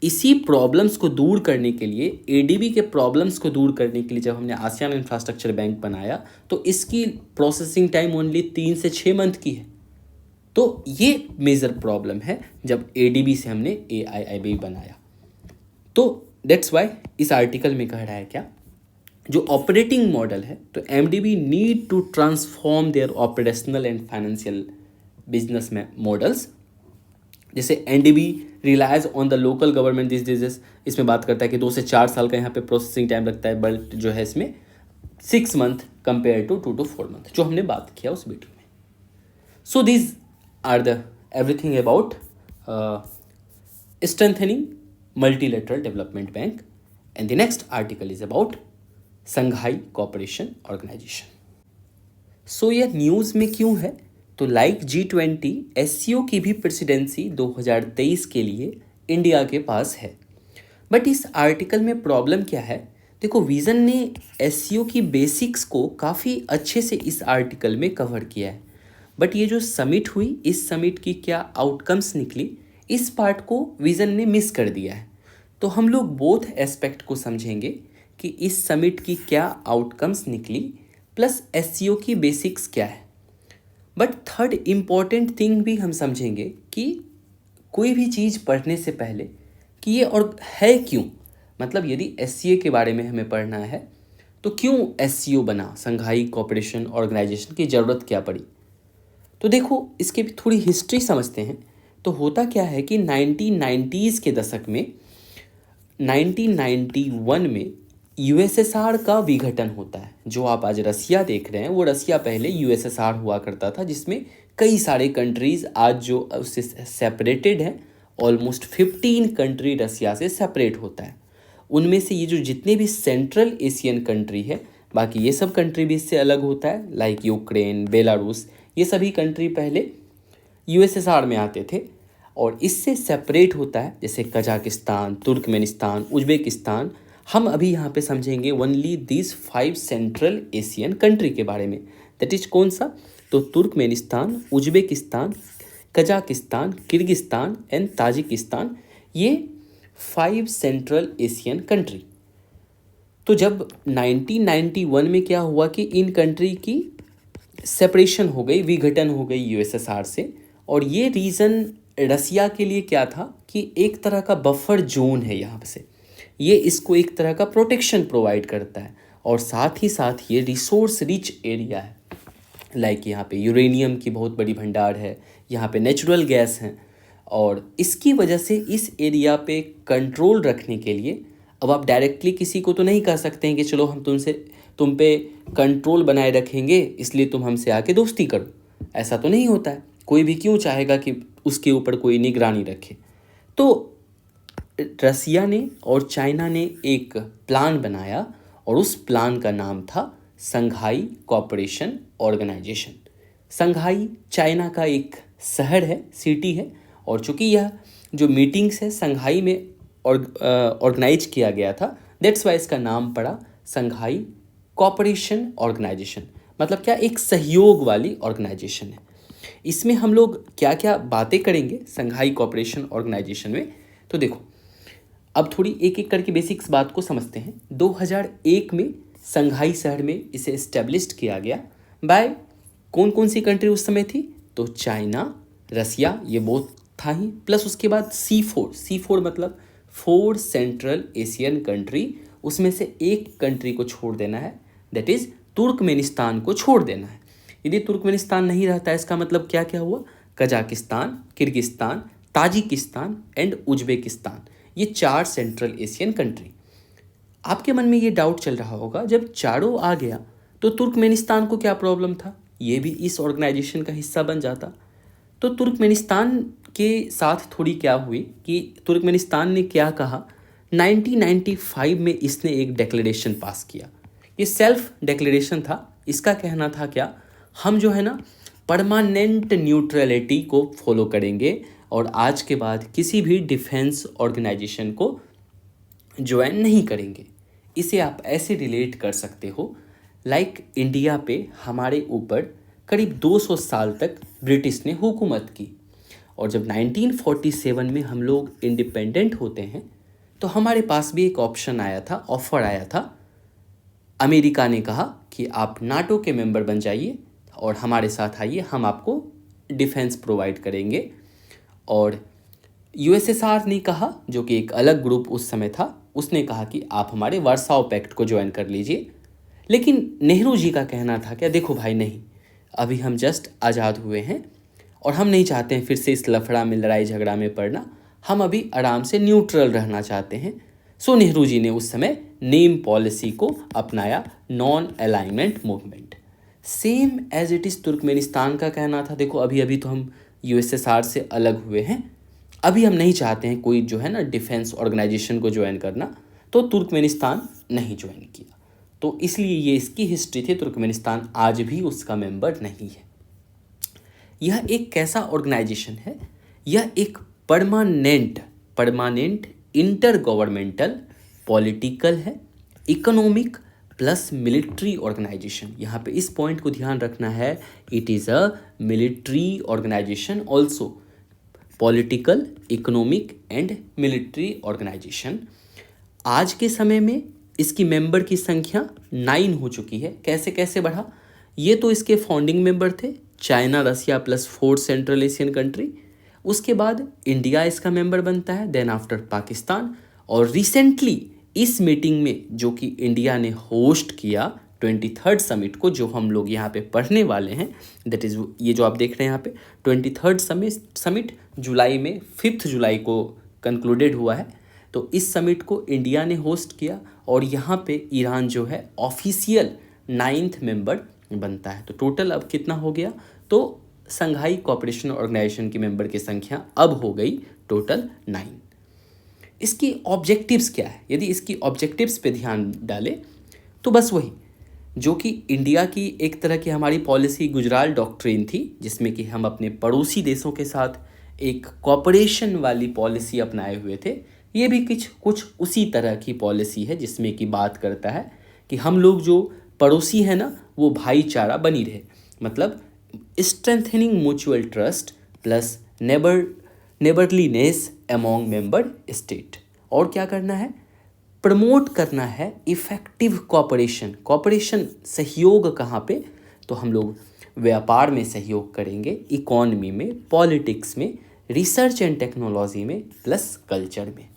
इसी प्रॉब्लम्स को दूर करने के लिए, ADB के प्रॉब्लम्स को दूर करने के लिए जब हमने आसियान इंफ्रास्ट्रक्चर बैंक बनाया तो इसकी प्रोसेसिंग टाइम ओनली 3 से 6 मंथ की है। तो ये मेजर प्रॉब्लम है जब ADB से हमने AIIB बनाया। तो दैट्स वाई इस आर्टिकल में कह रहा है क्या, जो ऑपरेटिंग मॉडल है, तो MDB need to transform their operational and financial business में मॉडल्स। जैसे NDB relies on the local government this disease, इसमें बात करता है कि 2 से 4 साल का यहाँ पे प्रोसेसिंग टाइम लगता है, बट जो है इसमें 6 month compare to 2 to 4 month, जो हमने बात किया उस वीडियो में। So this are the everything about strengthening multilateral development bank, and the next article is about Shanghai Cooperation Organization. So यह न्यूज़ में क्यों है, तो लाइक G20 SCO की भी प्रेसिडेंसी 2023 के लिए इंडिया के पास है। बट इस आर्टिकल में प्रॉब्लम क्या है, देखो विज़न ने एसईओ की बेसिक्स को काफ़ी अच्छे से इस आर्टिकल में कवर किया है, बट ये जो समिट हुई, इस समिट की क्या आउटकम्स निकली, इस पार्ट को विज़न ने मिस कर दिया है। तो हम लोग बोथ एस्पेक्ट को समझेंगे कि इस समिट की क्या आउटकम्स निकली प्लस एसईओ की बेसिक्स क्या है। बट थर्ड इम्पॉर्टेंट थिंग भी हम समझेंगे कि कोई भी चीज़ पढ़ने से पहले कि ये और है क्यों, मतलब यदि एससीओ के बारे में हमें पढ़ना है तो क्यों एससीओ बना, संघाई कोऑपरेशन ऑर्गेनाइजेशन की ज़रूरत क्या पड़ी। तो देखो इसकी भी थोड़ी हिस्ट्री समझते हैं। तो होता क्या है कि 1990s के दशक में 1991 में यूएसएसआर का विघटन होता है। जो आप आज रसिया देख रहे हैं वो रसिया पहले यूएसएसआर हुआ करता था, जिसमें कई सारे कंट्रीज़ आज जो उससे सेपरेटेड हैं। ऑलमोस्ट 15 कंट्री रसिया से सेपरेट होता है। उनमें से ये जो जितने भी सेंट्रल एशियन कंट्री है, बाकी ये सब कंट्री भी इससे अलग होता है, लाइक यूक्रेन, बेलारूस, ये सभी कंट्री पहले यूएसएसआर में आते थे। और इससे सेपरेट होता है जैसे कजाकिस्तान, तुर्कमेनिस्तान, उज्बेकिस्तान। हम अभी यहाँ पे समझेंगे only this 5 central Asian country के बारे में। दैट इज कौन सा? तो Turkmenistan, Uzbekistan, Kazakhstan, Kyrgyzstan and Tajikistan, ये 5 सेंट्रल एशियन कंट्री। तो जब 1991 में क्या हुआ कि इन कंट्री की सेपरेशन हो गई, विघटन हो गई यूएसएसआर से। और ये रीज़न रसिया के लिए क्या था कि एक तरह का बफर जोन है यहाँ से, ये इसको एक तरह का प्रोटेक्शन प्रोवाइड करता है। और साथ ही साथ ये रिसोर्स रिच एरिया है, लाइक यहाँ पे यूरेनियम की बहुत बड़ी भंडार है, यहाँ पे नेचुरल गैस हैं। और इसकी वजह से इस एरिया पे कंट्रोल रखने के लिए, अब आप डायरेक्टली किसी को तो नहीं कह सकते हैं कि चलो हम तुम पे कंट्रोल बनाए रखेंगे इसलिए तुम हमसे आके दोस्ती करो, ऐसा तो नहीं होता है। कोई भी क्यों चाहेगा कि उसके ऊपर कोई निगरानी रखे। तो रसिया ने और चाइना ने एक प्लान बनाया और उस प्लान का नाम था संघाई कोऑपरेशन ऑर्गेनाइजेशन। संघाई चाइना का एक शहर है, सिटी है। और चूंकि यह जो मीटिंग्स है संघाई में ऑर्गेनाइज किया गया था, दैट्स वाई इसका नाम पड़ा संघाई कोऑपरेशन ऑर्गेनाइजेशन। मतलब क्या, एक सहयोग वाली ऑर्गेनाइजेशन है। इसमें हम लोग क्या क्या बातें करेंगे संघाई कोऑपरेशन ऑर्गेनाइजेशन में, तो देखो अब थोड़ी एक एक करके बेसिक्स बात को समझते हैं। 2001 में संघाई शहर में इसे इस्टेब्लिश्ड किया गया बाय कौन कौन सी कंट्री उस समय थी? तो चाइना, रसिया, ये बहुत था ही, प्लस उसके बाद C4 मतलब 4 सेंट्रल एशियन कंट्री, उसमें से एक कंट्री को छोड़ देना है, दैट इज तुर्कमेनिस्तान को छोड़ देना है। यदि तुर्कमेनिस्तान नहीं रहता, इसका मतलब क्या क्या हुआ? Kazakhstan, Kyrgyzstan, Tajikistan and Uzbekistan, ये 4 सेंट्रल एशियन कंट्री। आपके मन में ये डाउट चल रहा होगा, जब चारों आ गया तो तुर्कमेनिस्तान को क्या प्रॉब्लम था? ये भी इस ऑर्गेनाइजेशन का हिस्सा बन जाता। तो तुर्कमेनिस्तान के साथ थोड़ी क्या हुई कि तुर्कमेनिस्तान ने क्या कहा, 1995 में इसने एक डिक्लेरेशन पास किया। ये सेल्फ डिक्लेरेशन था। इसका कहना था क्या, हम जो है ना परमानेंट न्यूट्रलिटी को फॉलो करेंगे और आज के बाद किसी भी डिफेंस ऑर्गेनाइजेशन को ज्वाइन नहीं करेंगे। इसे आप ऐसे रिलेट कर सकते हो, लाइक इंडिया पे हमारे ऊपर करीब 200 साल तक ब्रिटिश ने हुकूमत की, और जब 1947 में हम लोग इंडिपेंडेंट होते हैं तो हमारे पास भी एक ऑप्शन आया था, ऑफर आया था। अमेरिका ने कहा कि आप नाटो के मेंबर बन जाइए और हमारे साथ आइए, हम आपको डिफेंस प्रोवाइड करेंगे। और यूएसएसआर ने कहा, जो कि एक अलग ग्रुप उस समय था, उसने कहा कि आप हमारे वार्साओ पैक्ट को ज्वाइन कर लीजिए। लेकिन नेहरू जी का कहना था क्या, देखो भाई नहीं, अभी हम जस्ट आज़ाद हुए हैं और हम नहीं चाहते हैं फिर से इस लफड़ा में, लड़ाई झगड़ा में पड़ना, हम अभी आराम से न्यूट्रल रहना चाहते हैं। सो नेहरू जी ने उस समय नेम पॉलिसी को अपनाया, non alignment movement. Same as it is Turkmenistan का कहना था, देखो अभी अभी तो हम यूएसएसआर से अलग हुए हैं, अभी हम नहीं चाहते हैं कोई जो है ना डिफेंस ऑर्गेनाइजेशन को ज्वाइन करना। तो तुर्कमेनिस्तान नहीं ज्वाइन किया। तो इसलिए ये इसकी हिस्ट्री थी। तुर्कमेनिस्तान आज भी उसका मेंबर नहीं है। यह एक कैसा ऑर्गेनाइजेशन है? यह एक परमानेंट इंटर गवर्नमेंटल पॉलिटिकल है, इकोनॉमिक प्लस मिलिट्री ऑर्गेनाइजेशन, यहाँ पे इस पॉइंट को ध्यान रखना है, it is a military organisation also, political, economic and military organisation. आज के समय में इसकी मेंबर की संख्या 9 हो चुकी है। कैसे कैसे बढ़ा, ये तो इसके फाउंडिंग मेंबर थे, चाइना, रसिया प्लस 4 सेंट्रल एशियन कंट्री। उसके बाद इंडिया इसका मेंबर बनता है, देन आफ्टर पाकिस्तान। और रिसेंटली इस मीटिंग में जो कि इंडिया ने होस्ट किया 23rd समिट को, जो हम लोग यहाँ पे पढ़ने वाले हैं, दैट इज़ ये जो आप देख रहे हैं यहाँ पे 23rd समिट जुलाई में 5 जुलाई को कंक्लूडेड हुआ है। तो इस समिट को इंडिया ने होस्ट किया और यहाँ पे ईरान जो है ऑफिशियल 9th मेंबर बनता है। तो टोटल अब कितना हो गया, तो संघाई कोऑपरेशन ऑर्गेनाइजेशन की मेंबर की संख्या अब हो गई टोटल 9। इसकी ऑब्जेक्टिव्स क्या है, यदि इसकी ऑब्जेक्टिव्स पे ध्यान डालें तो बस वही जो कि इंडिया की एक तरह की हमारी पॉलिसी गुजराल डॉक्ट्रिन थी, जिसमें कि हम अपने पड़ोसी देशों के साथ एक कॉपरेशन वाली पॉलिसी अपनाए हुए थे। ये भी कुछ उसी तरह की पॉलिसी है, जिसमें कि बात करता है कि हम लोग जो पड़ोसी हैं ना, वो भाईचारा बनी रहे, मतलब strengthening mutual trust plus neighbourliness among member state. और क्या करना है, प्रमोट करना है इफेक्टिव कॉपरेशन सहयोग कहाँ पे, तो हम लोग व्यापार में सहयोग करेंगे, इकोनॉमी में, पॉलिटिक्स में, रिसर्च एंड टेक्नोलॉजी में, प्लस कल्चर में।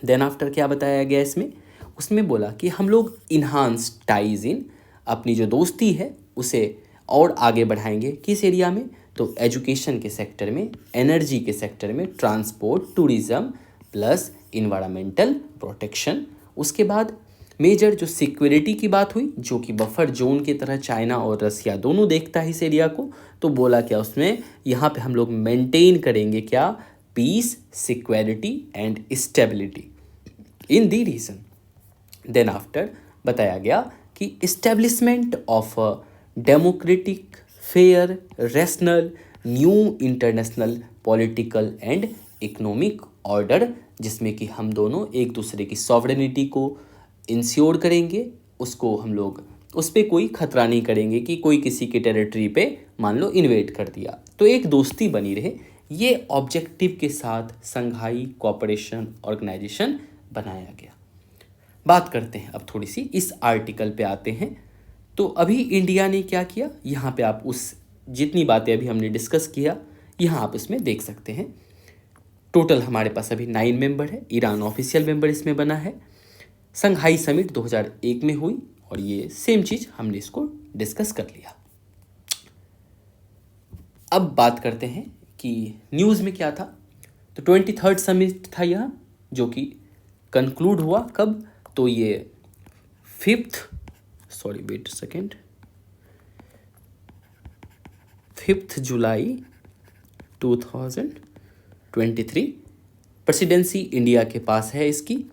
देन आफ्टर क्या बताया गया इसमें, उसमें बोला कि हम लोग इन्हांस टाइज इन, अपनी जो दोस्ती है उसे और आगे बढ़ाएंगे, किस एरिया में, तो एजुकेशन के सेक्टर में, एनर्जी के सेक्टर में, transport, tourism plus environmental protection. उसके बाद मेजर जो सिक्योरिटी की बात हुई, जो कि बफर जोन की तरह चाइना और रसिया दोनों देखता है इस एरिया को, तो बोला क्या उसमें, यहाँ पे हम लोग मेंटेन करेंगे क्या, peace, security and stability in the region. Then after बताया गया कि establishment of a democratic, fair, rational, new international political and economic order, जिसमें कि हम दोनों एक दूसरे की सॉवरेनिटी को इंश्योर करेंगे, उसको हम लोग उस पर कोई खतरा नहीं करेंगे कि कोई किसी के टेरिटरी पे मान लो इन्वेड कर दिया, तो एक दोस्ती बनी रहे। ये ऑब्जेक्टिव के साथ संघाई कोऑपरेशन ऑर्गेनाइजेशन बनाया गया। बात करते हैं अब थोड़ी सी इस आर्टिकल पे आते हैं। तो अभी इंडिया ने क्या किया, यहाँ पे आप उस जितनी बातें अभी हमने डिस्कस किया, यहाँ आप इसमें देख सकते हैं। टोटल हमारे पास अभी 9 मेंबर है, ईरान ऑफिशियल मेंबर इसमें बना है। संघाई समिट 2001 में हुई और ये सेम चीज़ हमने इसको डिस्कस कर लिया। अब बात करते हैं कि न्यूज़ में क्या था। तो 23rd समिट था यह, जो कि कंक्लूड हुआ कब, तो ये 5 जुलाई 2023। प्रेसिडेंसी इंडिया के पास है इसकी।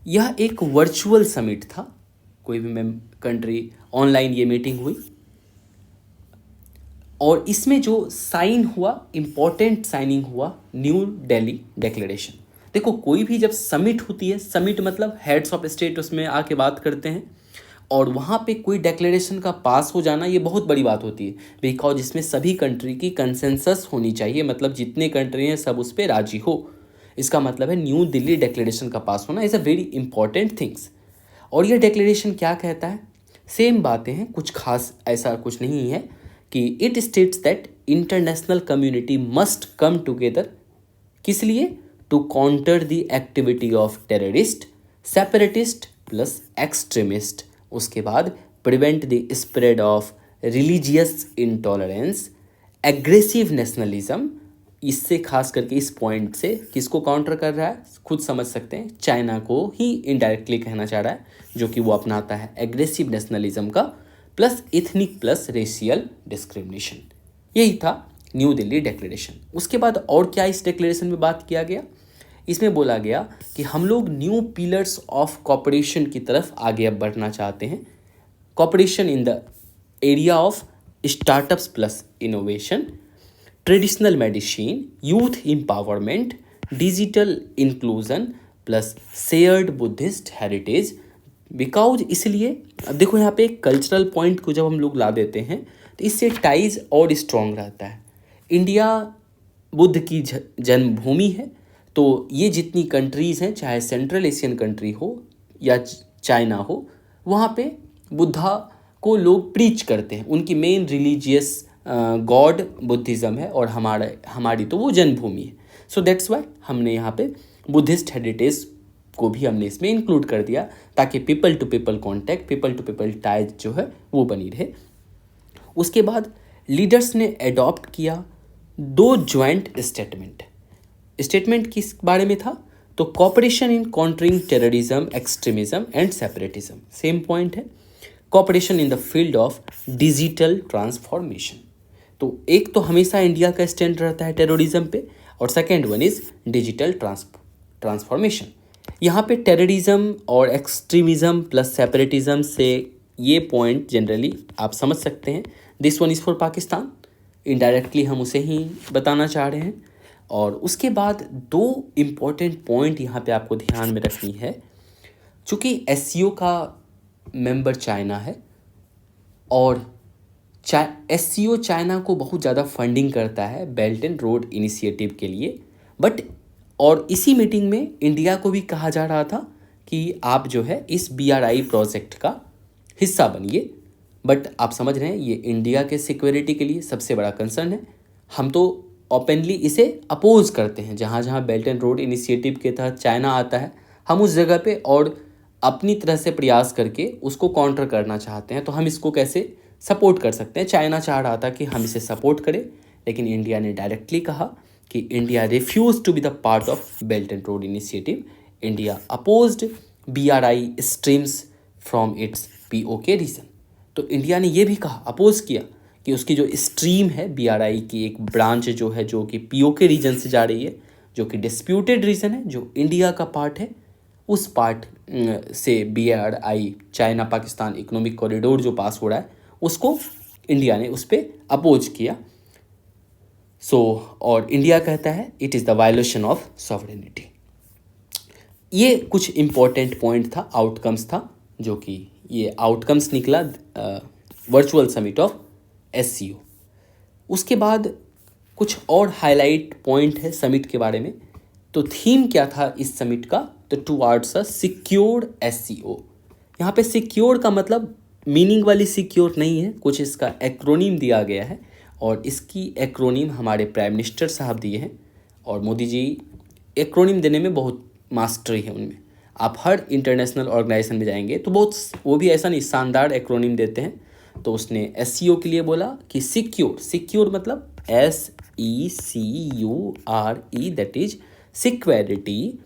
यह एक वर्चुअल समिट था, कोई भी कंट्री ऑनलाइन ये मीटिंग हुई और इसमें जो साइन हुआ, इम्पोर्टेंट साइनिंग हुआ, न्यू दिल्ली डिक्लेरेशन। देखो कोई भी जब समिट होती है, समिट मतलब हेड्स ऑफ स्टेट उसमें आके बात करते हैं और वहाँ पे कोई डिक्लेरेशन का पास हो जाना ये बहुत बड़ी बात होती है, बिकॉज जिसमें सभी कंट्री की कंसेंसस होनी चाहिए, मतलब जितने कंट्री हैं सब उस पर राजी हो। इसका मतलब है न्यू दिल्ली डिक्लेरेशन का पास होना is a very important things. और यह डिक्लेरेशन क्या कहता है, सेम बातें हैं, कुछ खास ऐसा कुछ नहीं है कि it states that international community must come together, किस लिए, to counter the activity of terrorist, separatist plus extremist. उसके बाद prevent the spread of religious intolerance, aggressive nationalism. इससे खास करके इस पॉइंट से किसको काउंटर कर रहा है, खुद समझ सकते हैं, चाइना को ही इनडायरेक्टली कहना चाह रहा है, जो कि वो अपनाता है एग्रेसिव नेशनलिज्म का, plus ethnic plus racial discrimination. यही था न्यू दिल्ली डिक्लेरेशन। उसके बाद और क्या इस डिक्लेरेशन में बात किया गया, इसमें बोला गया कि हम लोग न्यू पिलर्स ऑफ कॉपरेशन की तरफ आगे अब बढ़ना चाहते हैं। Corporation in the area of startups plus innovation, traditional medicine, youth empowerment, digital inclusion plus shared Buddhist heritage, because इसलिए, अब देखो यहाँ पे कल्चरल पॉइंट को जब हम लोग ला देते हैं तो इससे टाइज और स्ट्रॉन्ग रहता है। इंडिया बुद्ध की जन्मभूमि है, तो ये जितनी कंट्रीज़ हैं, चाहे सेंट्रल एशियन कंट्री हो या चाइना हो, वहाँ पे बुद्धा को लोग प्रीच करते हैं। उनकी मेन रिलीजियस गॉड बुद्धिज़्म है और हमारी तो वो जन्मभूमि है। सो दैट्स वाई हमने यहाँ पे बुद्धिस्ट हेरिटेज को भी हमने इसमें इंक्लूड कर दिया, ताकि people to people contact, people to people ties जो है वो बनी रहे। उसके बाद लीडर्स ने अडॉप्ट किया 2 ज्वाइंट स्टेटमेंट किस बारे में था, तो cooperation in countering terrorism, extremism and separatism, same point है। Cooperation in the field of digital transformation, तो एक तो हमेशा इंडिया का स्टैंड रहता है टेररिज्म पे, और second one is digital transformation. यहाँ पे टेररिज्म और एक्सट्रीमिज्म प्लस सेपरेटिज्म से ये पॉइंट जनरली आप समझ सकते हैं, this one is for Pakistan, indirectly हम उसे ही बताना चाह रहे हैं। और उसके बाद 2 इम्पॉर्टेंट पॉइंट यहाँ पे आपको ध्यान में रखनी है। चूँकि एससीओ का मेंबर चाइना है और एससीओ चाइना को बहुत ज़्यादा फंडिंग करता है बेल्ट एंड रोड इनिशिएटिव के लिए, बट और इसी मीटिंग में इंडिया को भी कहा जा रहा था कि आप जो है इस BRI प्रोजेक्ट का हिस्सा बनिए, बट आप समझ रहे हैं ये इंडिया के सिक्योरिटी के लिए सबसे बड़ा कंसर्न है। हम तो ओपनली इसे अपोज करते हैं, जहाँ जहाँ बेल्ट एंड रोड इनिशिएटिव के तहत चाइना आता है हम उस जगह पे और अपनी तरह से प्रयास करके उसको काउंटर करना चाहते हैं, तो हम इसको कैसे सपोर्ट कर सकते हैं। चाइना चाह रहा था कि हम इसे सपोर्ट करें, लेकिन इंडिया ने डायरेक्टली कहा कि India refuse to be the part of belt and road initiative. India opposed BRI streams from its POK region. तो इंडिया ने ये भी कहा, अपोज किया कि उसकी जो स्ट्रीम है BRI की एक ब्रांच जो है, जो कि POK रीजन से जा रही है, जो कि डिस्प्यूटेड रीजन है, जो इंडिया का पार्ट है, उस पार्ट से BRI China Pakistan economic corridor जो पास हो रहा है उसको इंडिया ने उस पर अपोज किया। और इंडिया कहता है it is the violation of sovereignty. ये कुछ इम्पोर्टेंट पॉइंट था, आउटकम्स था, जो कि ये आउटकम्स निकला वर्चुअल समिट ऑफ SCO। उसके बाद कुछ और हाईलाइट पॉइंट है समिट के बारे में। तो थीम क्या था इस समिट का, तो टुवार्ड्स अ सिक्योर्ड SCO। यहाँ पे सिक्योर का मतलब मीनिंग वाली सिक्योर नहीं है, कुछ इसका एक्रोनीम दिया गया है, और इसकी एक्रोनीम हमारे प्राइम मिनिस्टर साहब दिए हैं, और मोदी जी एक्रोनीम देने में बहुत मास्टरी है उनमें। आप हर इंटरनेशनल ऑर्गेनाइजेशन में जाएंगे तो बहुत, वो भी ऐसा नहीं, शानदार एक्रोनीम देते हैं। तो उसने SCO के लिए बोला कि सिक्योर मतलब SECURE, that is security,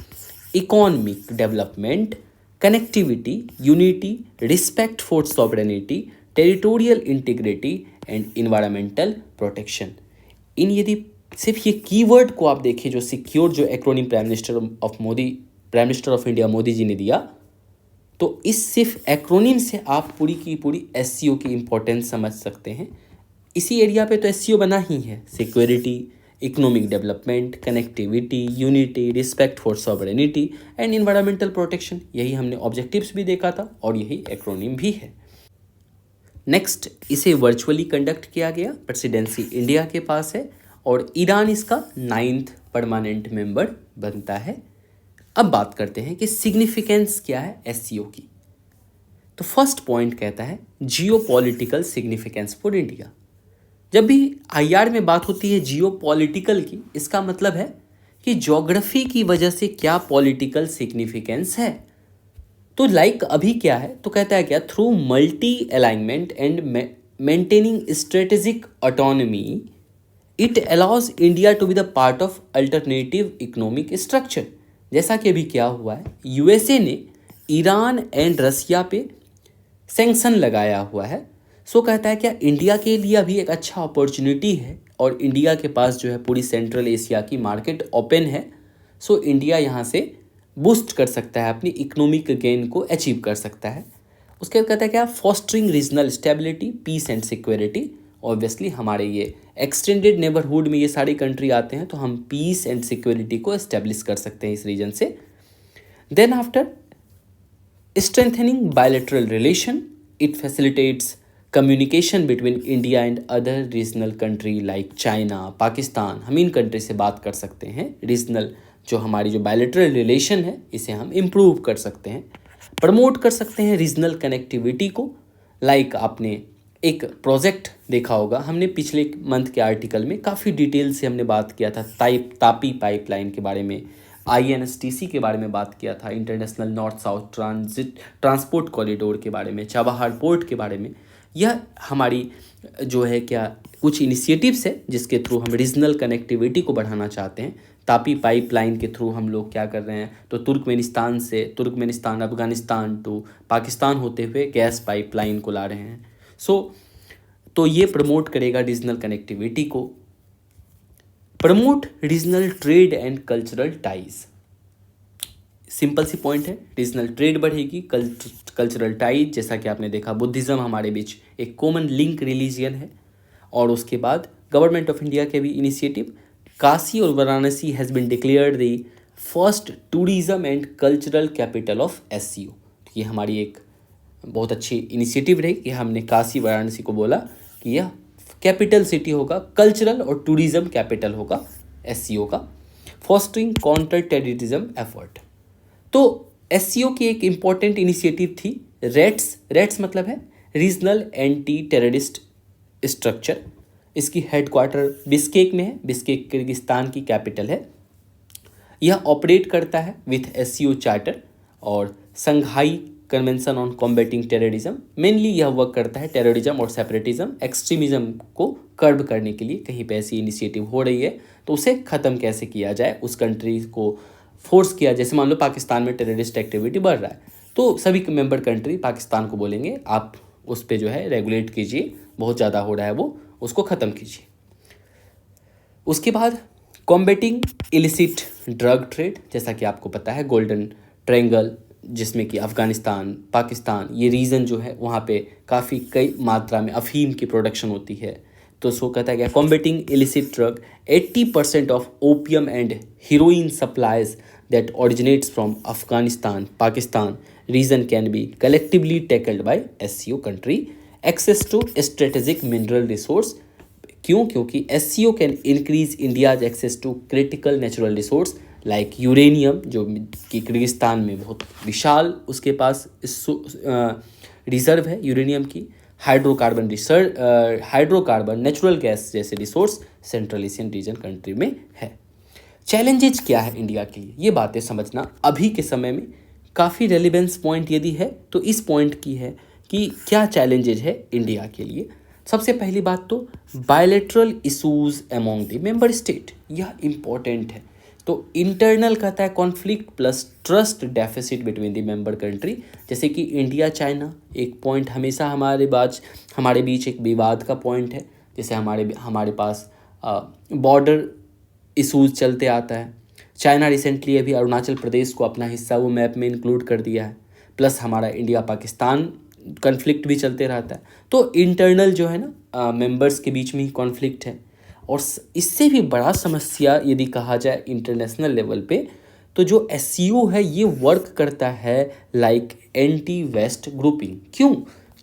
economic development, connectivity, unity, respect for sovereignty, territorial integrity and environmental protection. इन यदि सिर्फ ये कीवर्ड को आप देखिए, जो सिक्योर जो acronym prime minister of India Modi ji ने दिया, तो इस सिर्फ एक्रोनिम से आप पूरी की पूरी SCO की इम्पोर्टेंस समझ सकते हैं। इसी एरिया पे तो SCO बना ही है, security, economic development, connectivity, unity, respect for sovereignty and environmental protection. यही हमने ऑब्जेक्टिव्स भी देखा था और यही एक्रोनिम भी है। नेक्स्ट, इसे वर्चुअली कंडक्ट किया गया, प्रेसिडेंसी इंडिया के पास है और ईरान इसका 9th परमानेंट मेंबर बनता है। अब बात करते हैं कि सिग्निफिकेंस क्या है SCO की। तो फर्स्ट पॉइंट कहता है जियोपॉलिटिकल सिग्निफिकेंस फॉर इंडिया। जब भी IR में बात होती है जियोपॉलिटिकल की, इसका मतलब है कि ज्योग्राफी की वजह से क्या पॉलिटिकल सिग्निफिकेंस है। तो लाइक अभी क्या है, तो कहता है क्या, through multi alignment and maintaining strategic autonomy it allows India to be the part of alternative economic structure. जैसा कि अभी क्या हुआ है, USA ने ईरान एंड रसिया पे सैंक्शन लगाया हुआ है। सो कहता है क्या, इंडिया के लिए अभी एक अच्छा अपॉर्चुनिटी है और इंडिया के पास जो है पूरी सेंट्रल एशिया की मार्केट ओपन है। सो इंडिया यहाँ से बूस्ट कर सकता है, अपनी इकोनॉमिक गेन को अचीव कर सकता है। उसके बाद कहता है क्या, fostering regional stability, peace and security. Obviously हमारे ये एक्सटेंडेड नेबरहुड में ये सारी कंट्री आते हैं, तो हम पीस एंड सिक्योरिटी को एस्टेब्लिश कर सकते हैं इस रीजन से। Then after Strengthening bilateral relation, it facilitates communication between India and other regional country like China, Pakistan. हम इन कंट्री से बात कर सकते हैं. रीजनल जो हमारी जो बायलेटरल रिलेशन है इसे हम इम्प्रूव कर सकते हैं. प्रमोट कर सकते हैं रीजनल कनेक्टिविटी को. लाइक आपने एक प्रोजेक्ट देखा होगा, हमने पिछले मंथ के आर्टिकल में काफ़ी डिटेल से हमने बात किया था तापी पाइपलाइन के बारे में, INSTC के बारे में बात किया था, international north south transport corridor के बारे में, चाबहार पोर्ट के बारे में. यह हमारी जो है क्या कुछ इनिशिएटिव्स है जिसके थ्रू हम रीजनल कनेक्टिविटी को बढ़ाना चाहते हैं. तापी पाइपलाइन के थ्रू हम लोग क्या कर रहे हैं, तो तुर्कमेनिस्तान अफगानिस्तान टू पाकिस्तान होते हुए गैस पाइपलाइन को ला रहे हैं. तो ये प्रमोट करेगा रीजनल कनेक्टिविटी को. Promote regional trade and cultural ties. Simple सी पॉइंट है, रीजनल ट्रेड बढ़ेगी, कल्चरल टाइज, जैसा कि आपने देखा बुद्धिज़्म हमारे बीच एक कॉमन लिंक रिलीजियन है. और उसके बाद गवर्नमेंट ऑफ इंडिया के भी इनिशिएटिव, काशी और Varanasi has been declared the first tourism and cultural capital of SCO. ये हमारी एक बहुत अच्छी इनिशिएटिव रही कि हमने काशी वाराणसी को बोला कि यह कैपिटल सिटी होगा, कल्चरल और टूरिज्म कैपिटल होगा SCO का. Fostering counter terrorism effort. तो SCO की एक इम्पॉर्टेंट इनिशिएटिव थी रेट्स मतलब है रीजनल एंटी टेररिस्ट स्ट्रक्चर. इसकी हेडक्वार्टर बिस्केक में है, बिस्केक किर्गिस्तान की कैपिटल है. यह ऑपरेट करता है विथ SCO चार्टर और Shanghai convention on combating terrorism. Mainly यह वर्क करता है टेररिज्म और सेपरेटिज्म, एक्सट्रीमिज्म को कर्ब करने के लिए. कहीं पे ऐसी इनिशिएटिव हो रही है तो उसे ख़त्म कैसे किया जाए, उस कंट्री को फोर्स किया. जैसे मान लो पाकिस्तान में टेररिस्ट एक्टिविटी बढ़ रहा है तो सभी मेंबर कंट्री पाकिस्तान को बोलेंगे आप उस पर जो है रेगुलेट कीजिए, बहुत ज़्यादा हो रहा है वो, उसको ख़त्म कीजिए. उसके बाद कॉम्बैटिंग इलिसिट ड्रग ट्रेड. जैसा कि आपको पता है गोल्डन ट्रायंगल, जिसमें कि अफ़गानिस्तान, पाकिस्तान, ये रीजन जो है वहाँ पे काफ़ी कई मात्रा में अफ़ीम की प्रोडक्शन होती है. तो सो कहता है क्या, combating illicit drug, 80% of opium and heroin supplies that originates from Afghanistan Pakistan region can be collectively tackled by SCO country. Access to strategic mineral resource. क्यों? क्योंकि SCO can increase India's access to critical natural resource like uranium, जो कि Kyrgyzstan में बहुत विशाल उसके पास reserve है यूरेनियम की. हाइड्रोकार्बन नेचुरल गैस जैसे resource central Asian region country में है. चैलेंजेस क्या है इंडिया के लिए, ये बातें समझना अभी के समय में काफ़ी रेलिवेंस पॉइंट यदि है तो इस पॉइंट की है कि क्या चैलेंजेस है इंडिया के लिए. सबसे पहली बात तो bilateral issues among the member state, यह इम्पॉर्टेंट है. तो इंटरनल कहता है conflict plus trust deficit between the member country. जैसे कि इंडिया चाइना एक पॉइंट हमेशा हमारे बीच एक विवाद का पॉइंट है. जैसे हमारे पास बॉर्डर इशूज़ चलते आता है. चाइना रिसेंटली अभी अरुणाचल प्रदेश को अपना हिस्सा वो मैप में इंक्लूड कर दिया है. प्लस हमारा इंडिया पाकिस्तान कॉन्फ्लिक्ट भी चलते रहता है. तो इंटरनल जो है ना मेंबर्स के बीच में ही कॉन्फ्लिक्ट है. और इससे भी बड़ा समस्या यदि कहा जाए इंटरनेशनल लेवल पे, तो जो SCO है ये वर्क करता है लाइक एंटी वेस्ट ग्रुपिंग. क्यों?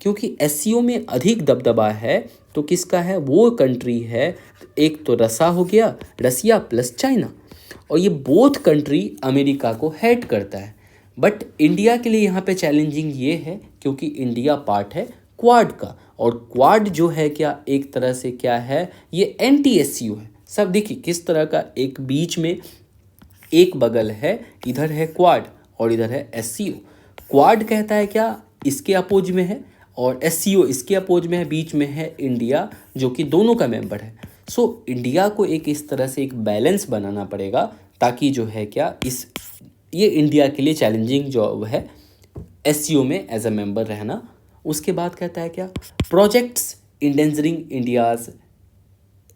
क्योंकि SCO में अधिक दबदबा है तो किसका है, वो कंट्री है एक तो रसिया प्लस चाइना, और ये बोथ कंट्री अमेरिका को हेट करता है. बट इंडिया के लिए यहाँ पे चैलेंजिंग ये है क्योंकि इंडिया पार्ट है क्वाड का, और क्वाड जो है क्या एक तरह से क्या है, ये एंटी SCO है. सब देखिए किस तरह का, एक बीच में एक बगल है, इधर है क्वाड और इधर है SCO. क्वाड कहता है क्या इसके अपोज में है और SCO इसके अपोज में है, बीच में है इंडिया जो कि दोनों का मेंबर है. सो इंडिया को एक इस तरह से एक बैलेंस बनाना पड़ेगा ताकि जो है क्या ये इंडिया के लिए चैलेंजिंग जो है SCO में एज अ मेंबर रहना. उसके बाद कहता है क्या, projects endangering India's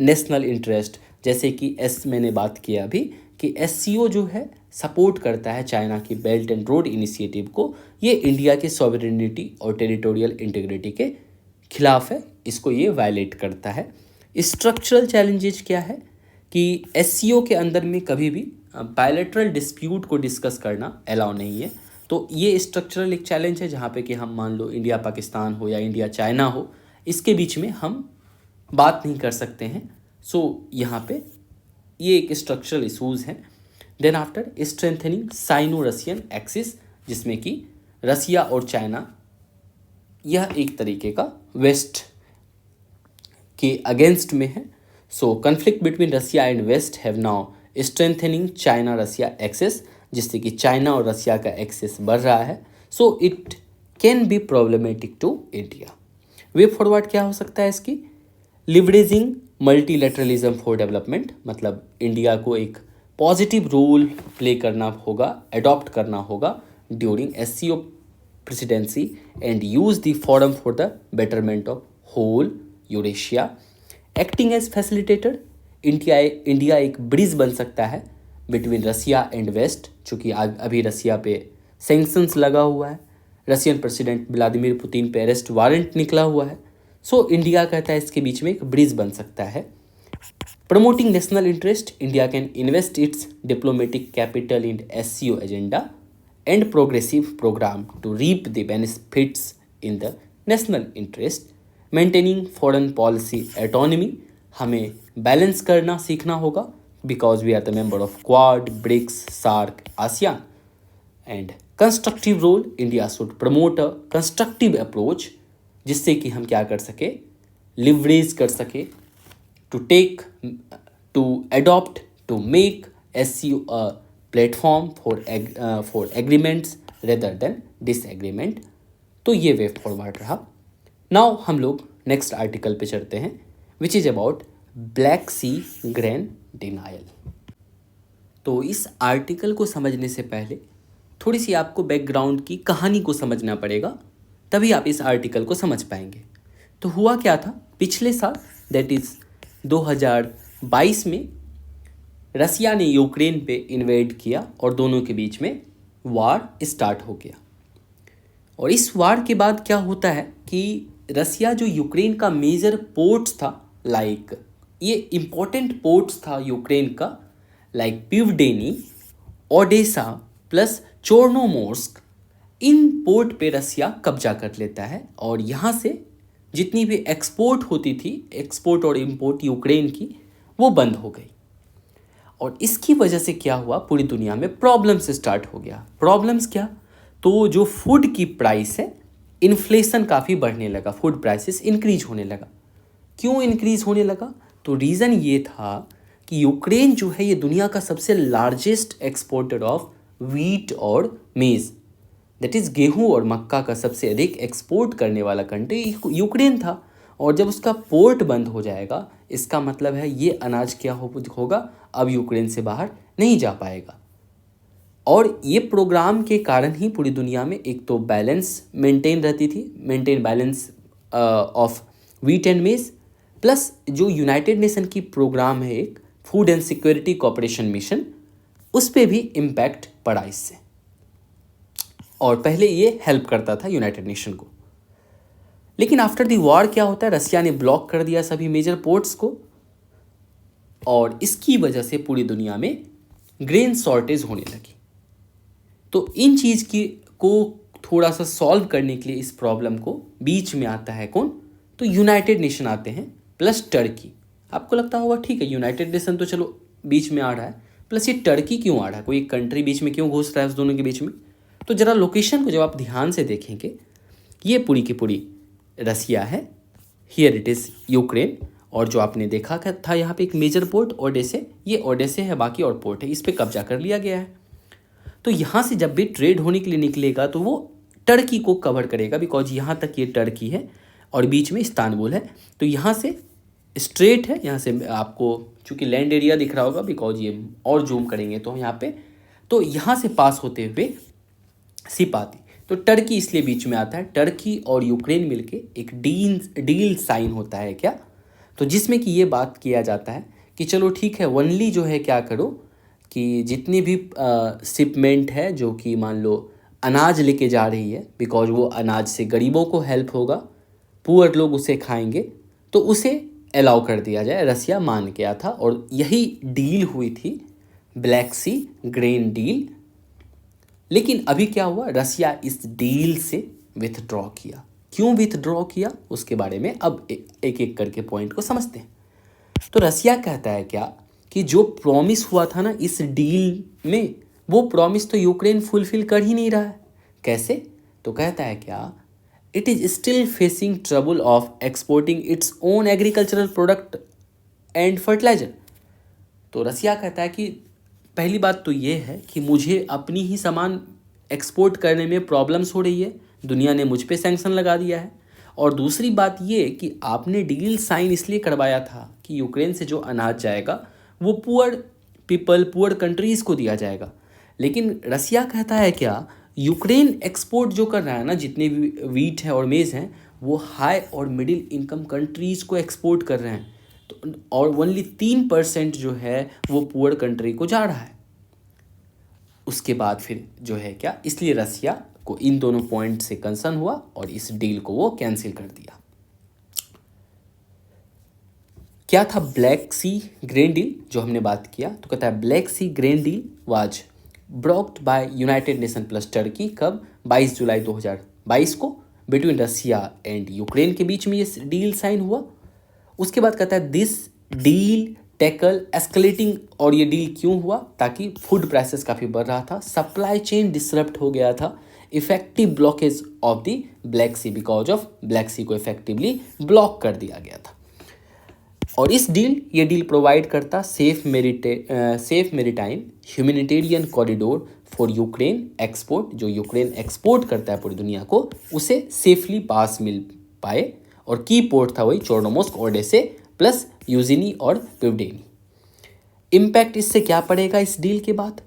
national interest. जैसे कि मैंने बात किया अभी कि SCO जो है सपोर्ट करता है चाइना की बेल्ट एंड रोड इनिशिएटिव को. ये इंडिया के सॉवरेनिटी और टेरिटोरियल इंटीग्रिटी के खिलाफ है, इसको ये वायलेट करता है. स्ट्रक्चरल चैलेंजेस क्या है कि SCO के अंदर में कभी भी बायलैटरल डिस्प्यूट को डिस्कस करना अलाउ नहीं है. तो ये स्ट्रक्चरल एक चैलेंज है जहाँ पे कि हम मान लो इंडिया पाकिस्तान हो या इंडिया चाइना हो, इसके बीच में हम बात नहीं कर सकते हैं। सो यहाँ पे ये एक स्ट्रक्चरल इशूज़ हैं। Then after strengthening Sino Russian axis, जिसमें कि रसिया और चाइना यह एक तरीके का वेस्ट के अगेंस्ट में है। So conflict between Russia and west have now strengthening China Russia axis, जिससे कि चाइना और रसिया का एक्सेस बढ़ रहा है। So it can be problematic to India. Way forward क्या हो सकता है इसकी? लिवरेजिंग मल्टीलेटरलिज्म फॉर डेवलपमेंट, मतलब इंडिया को एक पॉजिटिव रोल प्ले करना होगा, अडॉप्ट करना होगा during SCO presidency and use the forum for the betterment of whole Eurasia. Acting as facilitator, India एक ब्रिज बन सकता है बिटवीन रसिया एंड वेस्ट, चूँकि अभी रसिया पे सैंक्शंस लगा हुआ है, रशियन प्रेसिडेंट व्लादिमीर पुतिन पे अरेस्ट वारंट निकला हुआ है। सो इंडिया कहता है इसके बीच में एक ब्रिज बन सकता है। Promoting national interest, India can invest its diplomatic capital in SCO agenda and progressive programme to reap the benefits in the national interest. Maintaining foreign policy autonomy, हमें बैलेंस करना सीखना होगा because we are the member of Quad, BRICS, SAARC, ASEAN. And constructive role, India should promote a constructive approach, जिससे कि हम क्या कर सके, लिवरेज कर सके to adopt to make SCO a platform for agreements rather than disagreement. तो ये वे फॉरवर्ड रहा। नाउ हम लोग नेक्स्ट आर्टिकल पे चलते हैं, which is about black C grain denial. तो इस आर्टिकल को समझने से पहले थोड़ी सी आपको बैकग्राउंड की कहानी को समझना पड़ेगा, तभी आप इस आर्टिकल को समझ पाएंगे। तो हुआ क्या था, पिछले साल दैट इज़ 2022 में रसिया ने यूक्रेन पे इन्वेड किया और दोनों के बीच में वार स्टार्ट हो गया। और इस वार के बाद क्या होता है कि रसिया जो यूक्रेन का मेजर पोर्ट्स था, लाइक ये इम्पोर्टेंट पोर्ट्स था यूक्रेन का, लाइक पिवडेनी, ओडेसा प्लस चोर्नोमोर्स्क, इन पोर्ट पे रसिया कब्जा कर लेता है और यहाँ से जितनी भी एक्सपोर्ट होती थी, एक्सपोर्ट और इंपोर्ट यूक्रेन की, वो बंद हो गई। और इसकी वजह से क्या हुआ, पूरी दुनिया में प्रॉब्लम्स स्टार्ट हो गया। प्रॉब्लम्स क्या, तो जो फूड की प्राइस है, इन्फ्लेशन काफ़ी बढ़ने लगा, फूड प्राइसेस इंक्रीज होने लगा। क्यों इंक्रीज होने लगा, तो रीज़न ये था कि यूक्रेन जो है ये दुनिया का सबसे लार्जेस्ट एक्सपोर्टर ऑफ वीट और मेज़, दैट इज़ गेहूँ और मक्का का सबसे अधिक एक्सपोर्ट करने वाला कंट्री यूक्रेन था। और जब उसका पोर्ट बंद हो जाएगा, इसका मतलब है ये अनाज क्या होगा, अब यूक्रेन से बाहर नहीं जा पाएगा। और ये प्रोग्राम के कारण ही पूरी दुनिया में एक तो बैलेंस मेंटेन रहती थी, maintain balance of wheat and मेज, प्लस जो यूनाइटेड नेशन की प्रोग्राम है एक food and security cooperation mission, उस पर भी इम्पैक्ट पड़ा इससे। और पहले ये हेल्प करता था यूनाइटेड नेशन को, लेकिन आफ्टर द वॉर क्या होता है, रसिया ने ब्लॉक कर दिया सभी मेजर पोर्ट्स को और इसकी वजह से पूरी दुनिया में ग्रेन शॉर्टेज होने लगी। तो इन चीज़ को थोड़ा सा सॉल्व करने के लिए इस प्रॉब्लम को बीच में आता है कौन, तो यूनाइटेड नेशन आते हैं प्लस टर्की। आपको लगता होगा ठीक है यूनाइटेड नेशन तो चलो बीच में आ रहा है, प्लस ये टर्की क्यों आ रहा है, कोई कंट्री बीच में क्यों घुस रहा है उस दोनों के बीच में। तो ज़रा लोकेशन को जब आप ध्यान से देखेंगे, ये पूरी की पूरी रसिया है, हियर इट इज़ यूक्रेन, और जो आपने देखा था यहाँ पे एक मेजर पोर्ट ओडेसे, ये ओडेसे है, बाकी और पोर्ट है, इस पर कब्जा कर लिया गया है। तो यहाँ से जब भी ट्रेड होने के लिए निकलेगा तो वो टर्की को कवर करेगा, बिकॉज यहाँ तक ये टर्की है और बीच में इस्तांबुल है। तो यहाँ से स्ट्रेट है, यहाँ से आपको चूँकि लैंड एरिया दिख रहा होगा, बिकॉज ये और जूम करेंगे तो यहाँ पे, तो यहाँ से पास होते हुए सिप आती, तो टर्की इसलिए बीच में आता है। टर्की और यूक्रेन मिलके एक डील साइन होता है क्या, तो जिसमें कि ये बात किया जाता है कि चलो ठीक है, वनली जो है क्या करो कि जितनी भी शिपमेंट है जो कि मान लो अनाज लेके जा रही है, बिकॉज वो अनाज से गरीबों को हेल्प होगा, पुअर लोग उसे खाएंगे, तो उसे अलाउ कर दिया जाए। रसिया मान गया था और यही डील हुई थी, ब्लैक सी ग्रेन डील, लेकिन अभी क्या हुआ, रसिया इस डील से विथड्रॉ किया। क्यों विथड्रॉ किया उसके बारे में अब एक एक करके पॉइंट को समझते हैं। तो रसिया कहता है क्या कि जो प्रॉमिस हुआ था ना इस डील में, वो प्रॉमिस तो यूक्रेन फुलफिल कर ही नहीं रहा है। कैसे? तो कहता है क्या, it is still facing trouble of exporting its own agricultural product and fertiliser. तो रसिया कहता है कि पहली बात तो ये है कि मुझे अपनी ही सामान एक्सपोर्ट करने में प्रॉब्लम्स हो रही है, दुनिया ने मुझ पे सैंक्शन लगा दिया है। और दूसरी बात ये कि आपने डील साइन इसलिए करवाया था कि यूक्रेन से जो अनाज जाएगा वो पुअर पीपल, पुअर कंट्रीज़ को दिया जाएगा। लेकिन रसिया कहता है क्या, यूक्रेन एक्सपोर्ट जो कर रहा है ना, जितने भी वीट है और मेज़ हैं, वो हाई और मिडिल इनकम कंट्रीज़ को एक्सपोर्ट कर रहे हैं। तो और ओनली 3% जो है वो पुअर कंट्री को जा रहा है। उसके बाद फिर जो है क्या, इसलिए रसिया को इन दोनों पॉइंट से कंसर्न हुआ और इस डील को वो कैंसिल कर दिया। क्या था ब्लैक सी ग्रेन डील जो हमने बात किया? तो कहता है Black C grain deal was brokered by United Nation plus Turkey. कब? 22 जुलाई 2022 को बिटवीन रसिया एंड यूक्रेन के बीच में ये डील साइन हुआ। उसके बाद कहता है दिस डील टैकल एस्केलेटिंग। और ये डील क्यों हुआ? ताकि फूड प्राइसेस काफ़ी बढ़ रहा था, सप्लाई चेन डिसरप्ट हो गया था, effective blockage of the Black Sea, because of Black Sea को इफेक्टिवली ब्लॉक कर दिया गया था। और ये डील प्रोवाइड करता safe maritime humanitarian corridor for Ukraine export. जो यूक्रेन एक्सपोर्ट करता है पूरी दुनिया को, उसे सेफली पास मिल पाए। और की पोर्ट था वही चोर्नोमोर्स्क, ओडेसे प्लस यूजिनी और पिवडेनी। इम्पैक्ट इससे क्या पड़ेगा इस डील के बाद?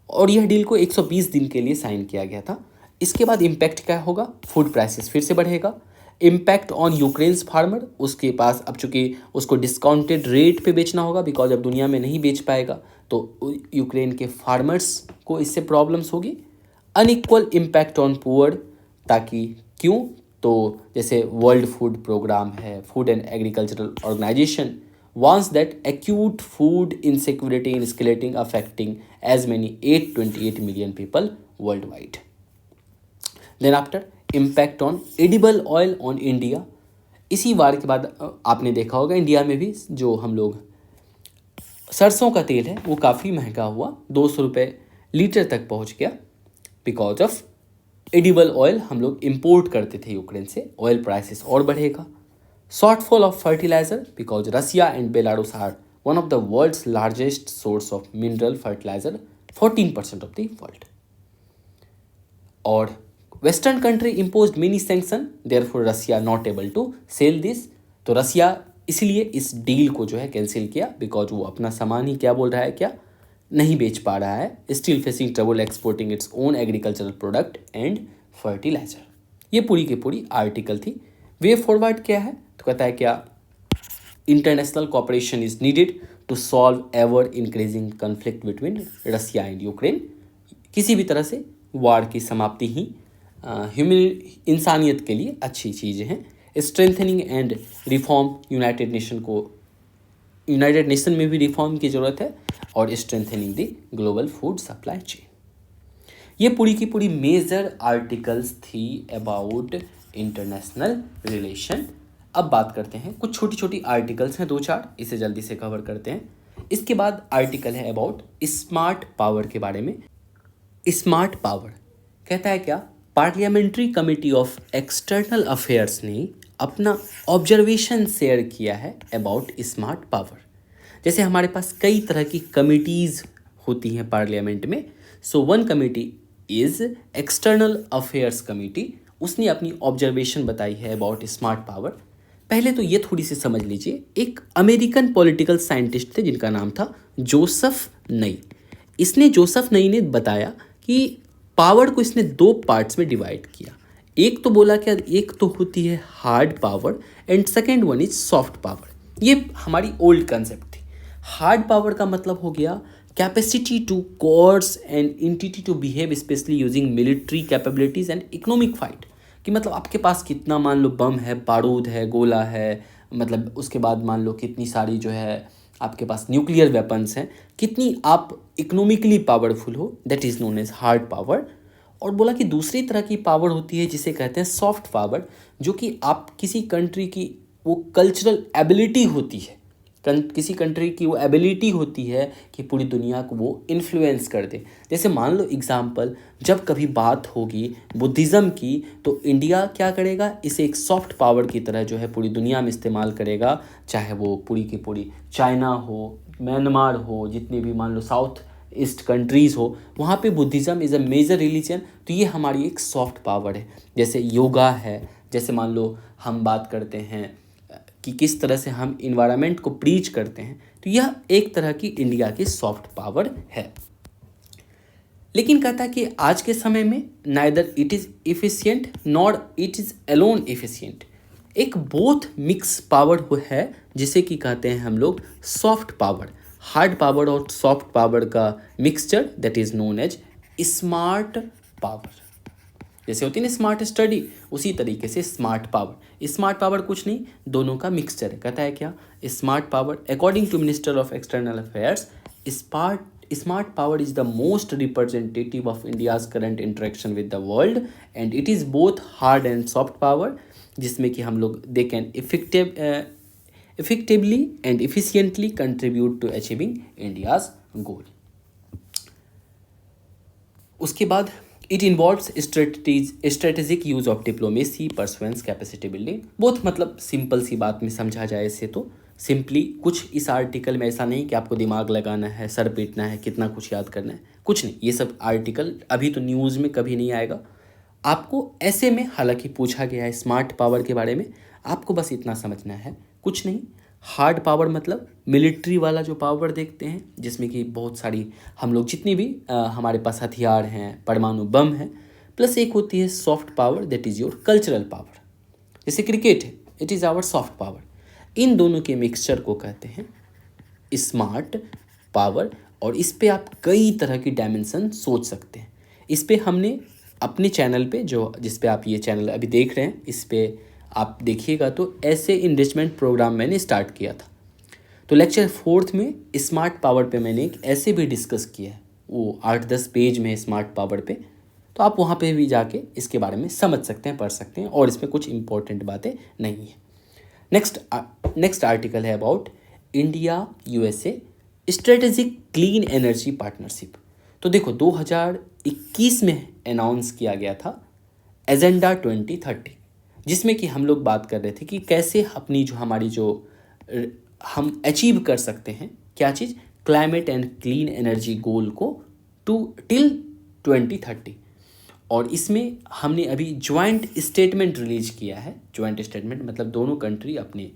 और यह डील को 120 दिन के लिए साइन किया गया था। इसके बाद इम्पैक्ट क्या होगा? फूड प्राइसेस फिर से बढ़ेगा। इम्पैक्ट ऑन यूक्रेन्स फार्मर, उसके पास अब चूंकि उसको डिस्काउंटेड रेट पे बेचना होगा, बिकॉज अब दुनिया में नहीं बेच पाएगा, तो यूक्रेन के फार्मर्स को इससे प्रॉब्लम्स होगी। अनइक्वल इम्पैक्ट ऑन पुअर, ताकि क्यों? तो जैसे वर्ल्ड फूड प्रोग्राम है, food and agricultural organisation wants that acute food insecurity is escalating, affecting as many 828 million people worldwide. Then after, impact on edible oil on India. इसी वार के बाद आपने देखा होगा इंडिया में भी जो हम लोग सरसों का तेल है वो काफ़ी महंगा हुआ, 200 रुपये लीटर तक पहुंच गया, बिकॉज ऑफ एडिबल ऑयल हम लोग इंपोर्ट करते थे यूक्रेन से, ऑयल प्राइसेस और बढ़ेगा। Shortfall of fertilizer because Russia and Belarus are one of the world's largest source of mineral fertilizer, 14% of the world. और Western country imposed many sanction, therefore Russia not able to sell this. तो रसिया इसलिए इस deal को जो है cancel किया, because वो अपना सामान ही क्या बोल रहा है, क्या नहीं बेच पा रहा है, still facing trouble exporting its own agricultural product and fertiliser. ये पूरी की पूरी आर्टिकल थी। वे फॉरवर्ड क्या है? तो कहता है क्या, international cooperation is needed to solve ever increasing conflict between Russia and Ukraine. किसी भी तरह से वार की समाप्ति ही इंसानियत के लिए अच्छी चीज़ें हैं। Strengthening and reform, United nation में भी रिफॉर्म की ज़रूरत है, और strengthening the global food supply chain. ये पूरी की पूरी मेजर आर्टिकल्स थी अबाउट इंटरनेशनल रिलेशन। अब बात करते हैं, कुछ छोटी छोटी आर्टिकल्स हैं 2-4, इसे जल्दी से कवर करते हैं। इसके बाद आर्टिकल है अबाउट स्मार्ट पावर के बारे में। स्मार्ट पावर कहता है क्या, parliamentary committee of external affairs ने अपना ऑब्जर्वेशन शेयर किया है अबाउट स्मार्ट पावर। जैसे हमारे पास कई तरह की कमिटीज़ होती हैं पार्लियामेंट में, so one committee is external affairs committee. उसने अपनी ऑब्जर्वेशन बताई है अबाउट स्मार्ट पावर। पहले तो ये थोड़ी सी समझ लीजिए, एक अमेरिकन पॉलिटिकल साइंटिस्ट थे जिनका नाम था जोसेफ नई। जोसेफ नई ने बताया कि पावर को इसने 2 पार्ट्स में डिवाइड किया। एक तो बोला क्या, एक तो होती है hard power and second one is soft power. ये हमारी ओल्ड कंसेप्ट थी। हार्ड पावर का मतलब हो गया capacity to cause an entity to behave specially using military capabilities and economic fight. कि मतलब आपके पास कितना, मान लो बम है, बारूद है, गोला है, मतलब उसके बाद मान लो कितनी सारी जो है आपके पास न्यूक्लियर वेपन्स हैं, कितनी आप इकोनॉमिकली पावरफुल हो, that is known as hard power. और बोला कि दूसरी तरह की पावर होती है जिसे कहते हैं सॉफ्ट पावर, जो कि आप किसी कंट्री की वो कल्चरल एबिलिटी होती है, किसी कंट्री की वो एबिलिटी होती है कि पूरी दुनिया को वो इन्फ्लुएंस कर दे। जैसे मान लो एग्जाम्पल, जब कभी बात होगी बुद्धिज़्म की तो इंडिया क्या करेगा, इसे एक सॉफ्ट पावर की तरह जो है पूरी दुनिया में इस्तेमाल करेगा, चाहे वो पूरी की पूरी चाइना हो, म्यांमार हो, जितने भी मान लो साउथ ईस्ट कंट्रीज़ हो, वहाँ पे Buddhism is a major religion. तो ये हमारी एक सॉफ्ट पावर है। जैसे योगा है, जैसे मान लो हम बात करते हैं कि किस तरह से हम इन्वायरमेंट को प्रीच करते हैं, तो यह एक तरह की इंडिया की सॉफ्ट पावर है। लेकिन कहता है कि आज के समय में neither it is efficient nor it is alone efficient, एक बोथ मिक्स पावर है जिसे कि कहते हैं हम लोग सॉफ्ट पावर। हार्ड पावर और सॉफ्ट पावर का mixture that is known as smart power. जैसे होती है ना स्मार्ट स्टडी, उसी तरीके से स्मार्ट पावर। स्मार्ट पावर कुछ नहीं, दोनों का मिक्सचर है। कहता है क्या, smart power according to minister of external affairs, smart power is the most representative of India's current interaction with the world and it is both hard and soft power, जिसमें कि हम लोग they can effectively and efficiently contribute to achieving India's goal. उसके बाद it involves strategic use of diplomacy, persuasion, capacity building. बहुत मतलब simple सी बात में समझा जाए इसे तो सिंपली कुछ इस आर्टिकल में ऐसा नहीं कि आपको दिमाग लगाना है, सर पीटना है, कितना कुछ याद करना है, कुछ नहीं। ये सब आर्टिकल अभी तो न्यूज़ में कभी नहीं आएगा आपको ऐसे में। हालांकि पूछा गया है स्मार्ट पावर के बारे में, आपको बस इतना समझना है, कुछ नहीं। हार्ड पावर मतलब मिलिट्री वाला जो पावर देखते हैं, जिसमें कि बहुत सारी हम लोग जितनी भी हमारे पास हथियार हैं, परमाणु बम है, प्लस एक होती है soft power that is your cultural power. जैसे क्रिकेट है, it is our soft power. इन दोनों के मिक्सचर को कहते हैं स्मार्ट पावर। और इस पे आप कई तरह की डायमेंशन सोच सकते हैं। इस पे हमने अपने चैनल पे जिस पे आप ये चैनल अभी देख रहे हैं, इस पे आप देखिएगा तो ऐसे इन्वेस्टमेंट प्रोग्राम मैंने स्टार्ट किया था। तो लेक्चर 4 में स्मार्ट पावर पे मैंने एक ऐसे भी डिस्कस किया है, वो 8-10 पेज में है स्मार्ट पावर पे। तो आप वहाँ पे भी जाके इसके बारे में समझ सकते हैं, पढ़ सकते हैं, और इसमें कुछ इंपॉर्टेंट बातें नहीं है। नेक्स्ट आर्टिकल है about India USA strategic clean energy partnership. तो देखो 2021 में अनाउंस किया गया था एजेंडा 2030, जिसमें कि हम लोग बात कर रहे थे कि कैसे अपनी जो हमारी जो हम अचीव कर सकते हैं, क्या चीज़, क्लाइमेट एंड क्लीन एनर्जी गोल को टिल 2030। और इसमें हमने अभी ज्वाइंट स्टेटमेंट रिलीज किया है। ज्वाइंट स्टेटमेंट मतलब दोनों कंट्री अपने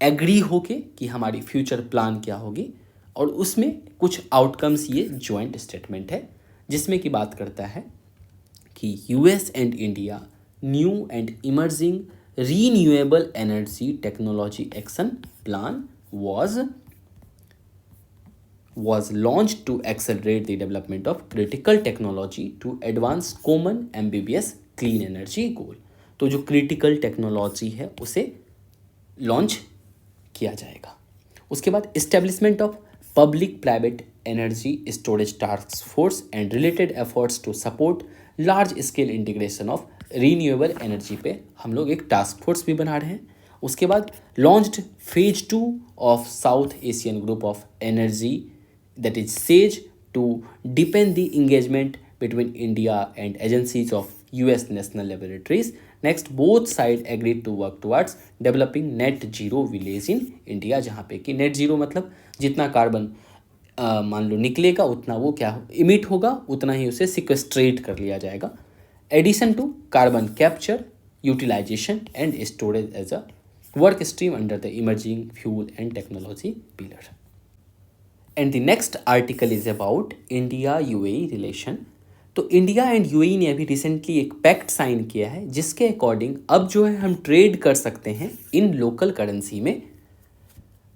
एग्री होके कि हमारी फ्यूचर प्लान क्या होगी, और उसमें कुछ आउटकम्स ये ज्वाइंट स्टेटमेंट है, जिसमें कि बात करता है कि US and India new and emerging renewable energy technology action plan was launched to accelerate the development of critical technology to advance common ambitious clean energy goal। तो जो क्रिटिकल टेक्नोलॉजी है उसे लॉन्च किया जाएगा। उसके बाद establishment of public private energy storage task force and related efforts to support large scale integration of renewable energy पे हम लोग एक टास्क फोर्स भी बना रहे हैं। उसके बाद launched phase 2 of south Asian group of energy that is SAGE to deepen the engagement between India and agencies of US national laboratories। Next, both sides agreed to work towards developing net zero village in India, जहाँ पे कि net zero मतलब जितना carbon मान लो निकलेगा उतना वो क्या इमिट होगा, उतना ही उसे सिक्वेस्ट्रेट कर लिया जाएगा। Addition to carbon capture, utilisation and storage as a work stream under the emerging fuel and technology pillar. And the next article is about India UAE relation. तो इंडिया एंड यूएई ने अभी recently एक pact sign किया है, जिसके according अब जो है हम ट्रेड कर सकते हैं इन लोकल करेंसी में।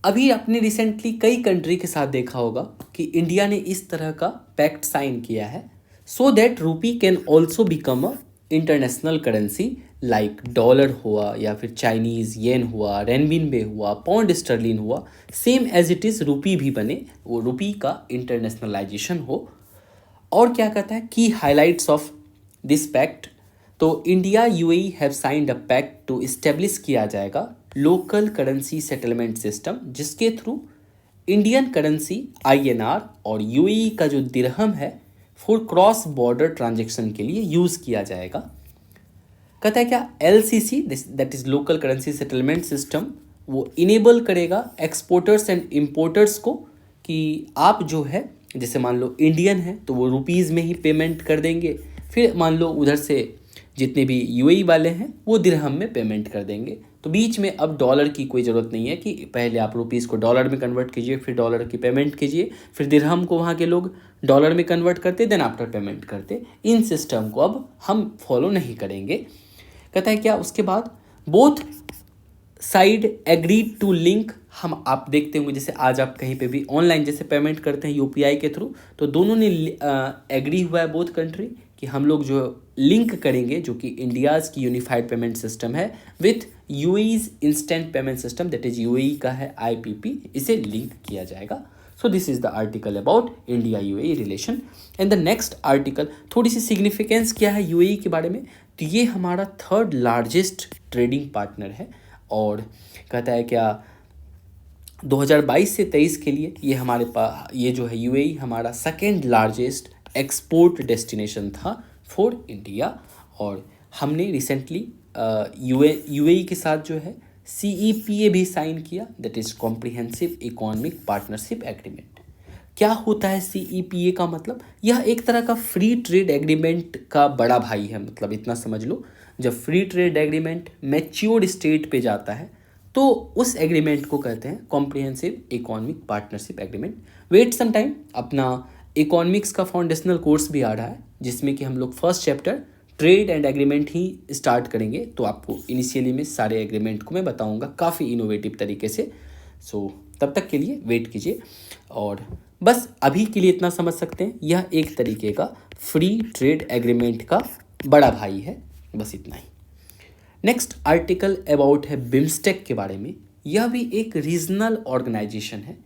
अभी आपने रिसेंटली कई कंट्री के साथ देखा होगा कि इंडिया ने इस तरह का पैक्ट साइन किया है, सो दैट रूपी can also become a international currency like dollar हुआ या फिर चाइनीज़ येन हुआ, रेनबिनबे हुआ, पाउंड स्टर्लिन हुआ, सेम एज इट इज़ रुपी भी बने, वो रुपी का इंटरनेशनलाइजेशन हो। और क्या कहता है की हाइलाइट्स ऑफ दिस पैक्ट, तो India UAE have signed a pact to establish किया जाएगा लोकल करेंसी सेटलमेंट सिस्टम, जिसके थ्रू इंडियन करेंसी आईएनआर और यूएई का जो दिरहम है फॉर क्रॉस बॉर्डर ट्रांजेक्शन के लिए यूज़ किया जाएगा। कहता है क्या LCC that is local currency settlement system, वो इनेबल करेगा एक्सपोर्टर्स एंड इम्पोर्टर्स को कि आप जो है जैसे मान लो इंडियन है तो वो रुपीज़ में ही पेमेंट कर देंगे, फिर मान लो उधर से जितने भी यूएई वाले हैं वो दिरहम में पेमेंट कर देंगे। तो बीच में अब डॉलर की कोई ज़रूरत नहीं है कि पहले आप रुपीज़ को डॉलर में कन्वर्ट कीजिए, फिर डॉलर की पेमेंट कीजिए, फिर दिरहम को वहाँ के लोग डॉलर में कन्वर्ट करते देन आफ्टर पेमेंट करते। इन सिस्टम को अब हम फॉलो नहीं करेंगे। कहता है क्या उसके बाद both side agreed to link, हम आप देखते होंगे जैसे आज आप कहीं पे भी ऑनलाइन जैसे पेमेंट करते हैं यूपीआई के थ्रू, तो दोनों ने एग्री हुआ है बोथ कंट्री कि हम लोग जो लिंक करेंगे जो कि इंडियाज़ की यूनिफाइड पेमेंट सिस्टम है with UAE's instant payment system that is UAE का है आईपीपी, इसे लिंक किया जाएगा। So this is the article about India UAE relation. And the next article, थोड़ी सी सिग्निफिकेंस क्या है यूएई के बारे में, तो ये हमारा थर्ड लार्जेस्ट ट्रेडिंग पार्टनर है और कहता है क्या 2022 से 23 के लिए ये हमारे पास ये जो है यूएई हमारा सेकेंड लार्जेस्ट एक्सपोर्ट डेस्टिनेशन था फॉर इंडिया। और हमने रिसेंटली यूएई के साथ जो है सीईपीए भी साइन किया that is comprehensive economic partnership agreement. क्या होता है सीईपीए का मतलब, यह एक तरह का फ्री ट्रेड एग्रीमेंट का बड़ा भाई है। मतलब इतना समझ लो, जब free trade agreement matured state पे जाता है तो उस एग्रीमेंट को कहते हैं comprehensive economic partnership agreement. Wait some time, अपना इकोनॉमिक्स का फाउंडेशनल कोर्स भी आ रहा है जिसमें कि हम लोग first chapter trade and agreement ही स्टार्ट करेंगे, तो आपको इनिशियली में सारे एग्रीमेंट को मैं बताऊंगा काफ़ी इनोवेटिव तरीके से। सो तब तक के लिए वेट कीजिए और बस अभी के लिए इतना समझ सकते हैं, यह एक तरीके का फ्री ट्रेड एग्रीमेंट का बड़ा भाई है, बस इतना ही। नेक्स्ट आर्टिकल अबाउट है बिम्स्टेक के बारे में। यह भी एक रीजनल ऑर्गेनाइजेशन है।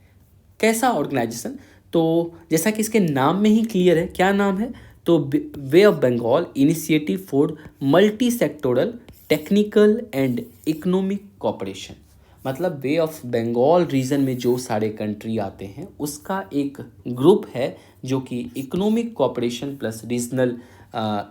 कैसा ऑर्गेनाइजेशन, तो जैसा कि इसके नाम में ही क्लियर है, क्या नाम है, तो bay of Bengal initiative for multi sectoral technical and economic cooperation. मतलब वे ऑफ बंगाल रीजन में जो सारे कंट्री आते हैं उसका एक ग्रुप है जो कि economic cooperation plus regional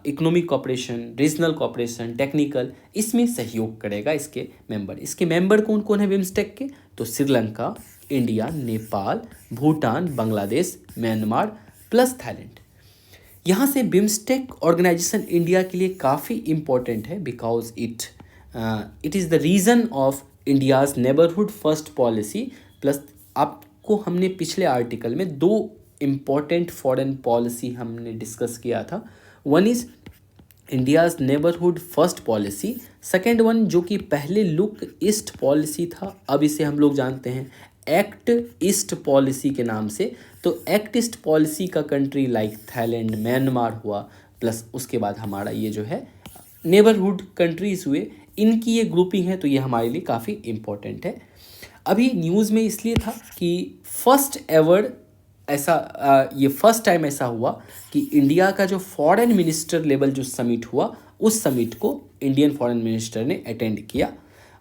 economic cooperation, regional cooperation, technical, इसमें सहयोग करेगा इसके मेंबर कौन कौन है बिम्स्टेक के, तो Sri Lanka, India, Nepal, Bhutan, Bangladesh, Myanmar plus Thailand. यहाँ से बिम्स्टेक ऑर्गेनाइजेशन इंडिया के लिए काफ़ी इम्पोर्टेंट है because it is the reason of India's neighbourhood first policy plus आपको हमने पिछले आर्टिकल में दो इम्पॉर्टेंट फॉरेन पॉलिसी हमने डिस्कस किया था। One is India's neighbourhood first policy, second one जो कि पहले लुक ईस्ट पॉलिसी था, अब इसे हम लोग जानते हैं एक्ट ईस्ट पॉलिसी के नाम से। तो एक्ट ईस्ट पॉलिसी का कंट्री लाइक थाईलैंड, म्यांमार हुआ, प्लस उसके बाद हमारा ये जो है नेबरहुड कंट्रीज़ हुए, इनकी ये ग्रुपिंग है, तो ये हमारे लिए काफ़ी इम्पोर्टेंट है। अभी न्यूज़ में इसलिए था कि फर्स्ट एवर ऐसा ये फर्स्ट टाइम ऐसा हुआ कि इंडिया का जो फॉरेन मिनिस्टर लेवल जो समिट हुआ उस समिट को इंडियन फॉरेन मिनिस्टर ने अटेंड किया।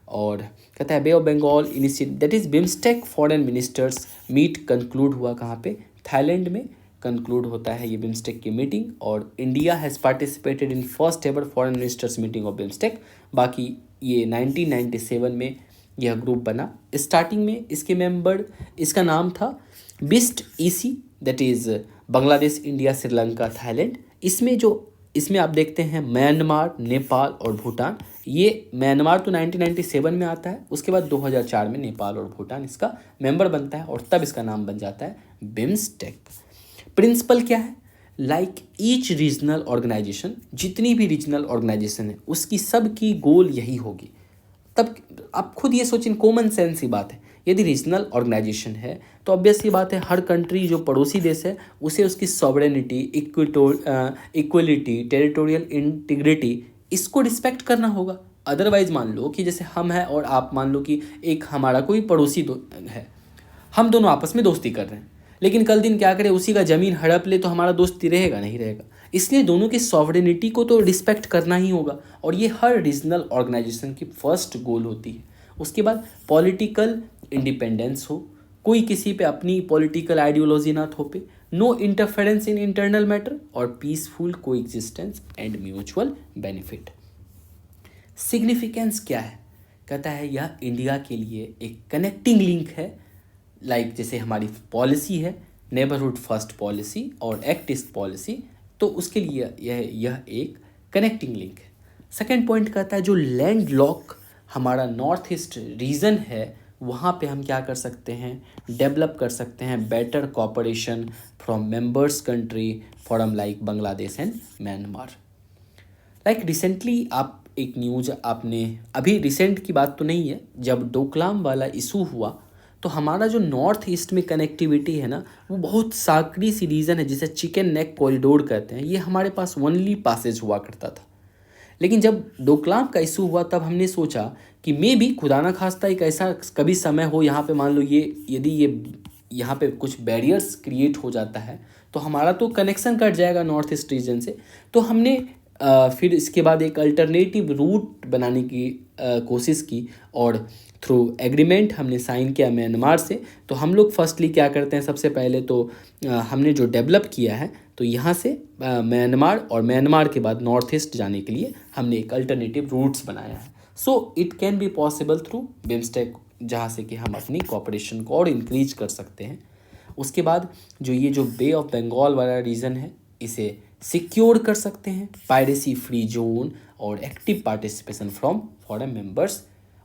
और कहता है bay of Bengal initiative that is BIMSTEC foreign ministers meet conclude हुआ कहाँ पे, थाईलैंड में कंक्लूड होता है ये बिम्स्टेक की मीटिंग। और India has participated in first ever foreign ministers meeting of BIMSTEC. बाकी ये 1997 में यह ग्रुप बना। स्टार्टिंग में इसके मेंबर, इसका नाम था BIMSTEC that is Bangladesh, India, Sri Lanka, Thailand. इसमें आप देखते हैं म्यांमार, नेपाल और भूटान। ये म्यांमार तो 1997 में आता है, उसके बाद 2004 में नेपाल और भूटान इसका मेंबर बनता है और तब इसका नाम बन जाता है बिम्स्टेक। प्रिंसिपल क्या है, लाइक ईच रीजनल ऑर्गेनाइजेशन, जितनी भी रीजनल ऑर्गेनाइजेशन है उसकी सब की गोल यही होगी। तब आप खुद ये सोचें, कॉमन सेंस ही बात है, यदि रीजनल ऑर्गेनाइजेशन है तो ऑब्वियसली बात है हर कंट्री जो पड़ोसी देश है उसे उसकी सॉवरेनिटी, इक्विलिटी, टेरिटोरियल इंटीग्रिटी, इसको रिस्पेक्ट करना होगा। अदरवाइज मान लो कि जैसे हम हैं और आप, मान लो कि एक हमारा कोई पड़ोसी है, हम दोनों आपस में दोस्ती कर रहे हैं, लेकिन कल दिन क्या करे, उसी का ज़मीन हड़प ले, तो हमारा दोस्ती रहेगा नहीं रहेगा। इसलिए दोनों की सॉवरेनिटी को तो रिस्पेक्ट करना ही होगा, और ये हर रीजनल ऑर्गेनाइजेशन की फर्स्ट गोल होती है। उसके बाद पॉलिटिकल इंडिपेंडेंस हो, कोई किसी पे अपनी पॉलिटिकल आइडियोलॉजी ना थोपे, no interference in internal matter, और peaceful co existence and mutual benefit. Significance क्या है? कहता है यह इंडिया के लिए एक कनेक्टिंग लिंक है, जैसे हमारी पॉलिसी है नेबरहुड फर्स्ट पॉलिसी और एक्ट ईस्ट पॉलिसी, तो उसके लिए यह एक कनेक्टिंग लिंक है। सेकेंड पॉइंट कहता है जो लैंड लॉक हमारा नॉर्थ ईस्ट रीजन है, वहाँ पे हम क्या कर सकते हैं, डेवलप कर सकते हैं better cooperation from members country from like Bangladesh and Myanmar. Recently आप एक न्यूज़ आपने, अभी रिसेंट की बात तो नहीं है, जब डोकलाम वाला इशू हुआ तो हमारा जो नॉर्थ ईस्ट में कनेक्टिविटी है ना, वो बहुत साकड़ी सी रीजन है जिसे चिकन नेक कॉरिडोर कहते हैं, ये हमारे पास ओनली पासेज हुआ करता था। लेकिन जब डोकलाम का इशू हुआ तब हमने सोचा कि मे भी खुदा ना खास्ता एक ऐसा कभी समय हो यहाँ पे, मान लो यदि यहाँ पे कुछ बैरियर्स क्रिएट हो जाता है तो हमारा तो कनेक्शन कट जाएगा नॉर्थ ईस्ट रीजन से। तो हमने फिर इसके बाद एक अल्टरनेटिव रूट बनाने की कोशिश की, और थ्रू एग्रीमेंट हमने साइन किया म्यांमार से। तो हम लोग फर्स्टली क्या करते हैं, सबसे पहले तो हमने जो डेवलप किया है, तो यहाँ से म्यांमार, और म्यांमार के बाद नॉर्थ ईस्ट जाने के लिए हमने एक अल्टरनेटिव रूट्स बनाया है। So it can be possible through BIMSTEC, जहाँ से कि हम अपनी कॉपरेशन को और इंक्रीज कर सकते हैं। उसके बाद जो बे ऑफ बंगाल वाला रीजन है, इसे सिक्योर कर सकते हैं, पायरेसी फ्री जोन और active participation from foreign members.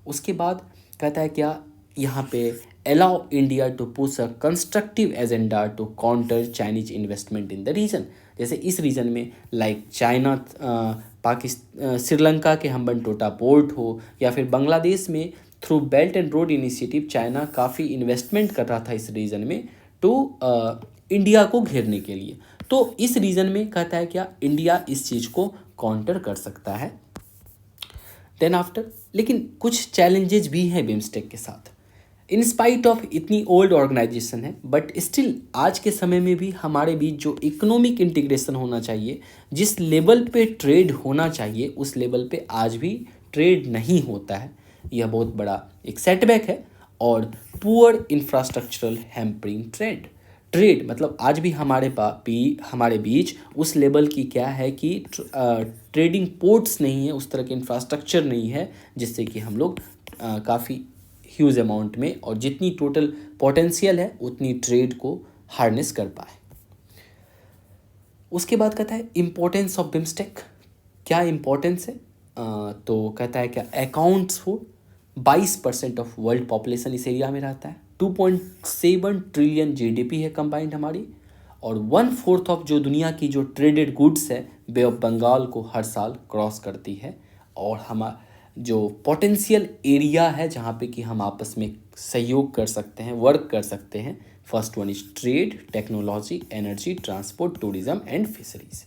उसके बाद कहता है क्या, यहाँ पे allow India to push a constructive agenda to counter Chinese investment in the region. जैसे इस रीजन में चाइना, पाकिस्तान, श्रीलंका के हम्बनटोटा पोर्ट हो, या फिर बांग्लादेश में through belt and road initiative China काफ़ी इन्वेस्टमेंट कर रहा था इस रीजन में टू इंडिया को घेरने के लिए। तो इस रीजन में कहता है क्या, इंडिया इस चीज़ को काउंटर कर सकता है। देन आफ्टर, लेकिन कुछ चैलेंजेस भी हैं बिम्स्टेक के साथ। इन स्पाइट ऑफ इतनी ओल्ड ऑर्गेनाइजेशन है, बट स्टिल आज के समय में भी हमारे बीच जो इकोनॉमिक इंटीग्रेशन होना चाहिए, जिस लेवल पे ट्रेड होना चाहिए, उस लेवल पे आज भी ट्रेड नहीं होता है। यह बहुत बड़ा एक सेटबैक है। और पुअर इंफ्रास्ट्रक्चरल हैम्परिंग ट्रेड मतलब आज भी हमारे बीच उस लेवल की क्या है कि ट्रेडिंग पोर्ट्स नहीं है, उस तरह के इंफ्रास्ट्रक्चर नहीं है जिससे कि हम लोग काफ़ी ह्यूज अमाउंट में, और जितनी टोटल पोटेंशियल है उतनी ट्रेड को हार्नेस कर पाए। उसके बाद कहता है इम्पोर्टेंस ऑफ बिम्स्टेक। क्या इम्पोर्टेंस है? तो कहता है क्या, accounts for 22% of world population इस एरिया में रहता है, 2.7 ट्रिलियन जीडीपी है कंबाइंड हमारी, और 1/4 ऑफ जो दुनिया की जो ट्रेडेड गुड्स है बे ऑफ बंगाल को हर साल क्रॉस करती है। और हमारा जो पोटेंशियल एरिया है जहाँ पे कि हम आपस में सहयोग कर सकते हैं, वर्क कर सकते हैं, first one is trade, technology, energy, transport, tourism and fisheries.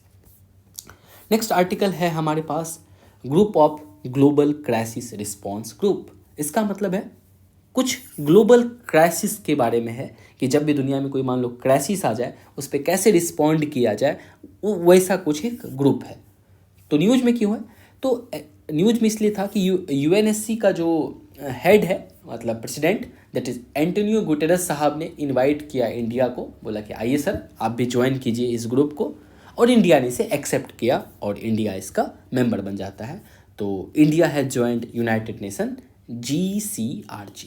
Next article है हमारे पास group of global crisis response group. इसका मतलब है कुछ ग्लोबल क्राइसिस के बारे में है कि जब भी दुनिया में कोई मान लो क्राइसिस आ जाए उस पर कैसे रिस्पॉन्ड किया जाए, वो वैसा कुछ एक ग्रुप है। तो न्यूज़ में क्यों है? तो न्यूज़ में इसलिए था कि यूएनएससी का जो हेड है, मतलब president, that is Antonio Guterres साहब ने इनवाइट किया इंडिया को, बोला कि आइए सर आप भी ज्वाइन कीजिए इस ग्रुप को, और इंडिया ने इसे एक्सेप्ट किया और इंडिया इसका मेंबर बन जाता है। तो India has joined United Nation GCRG,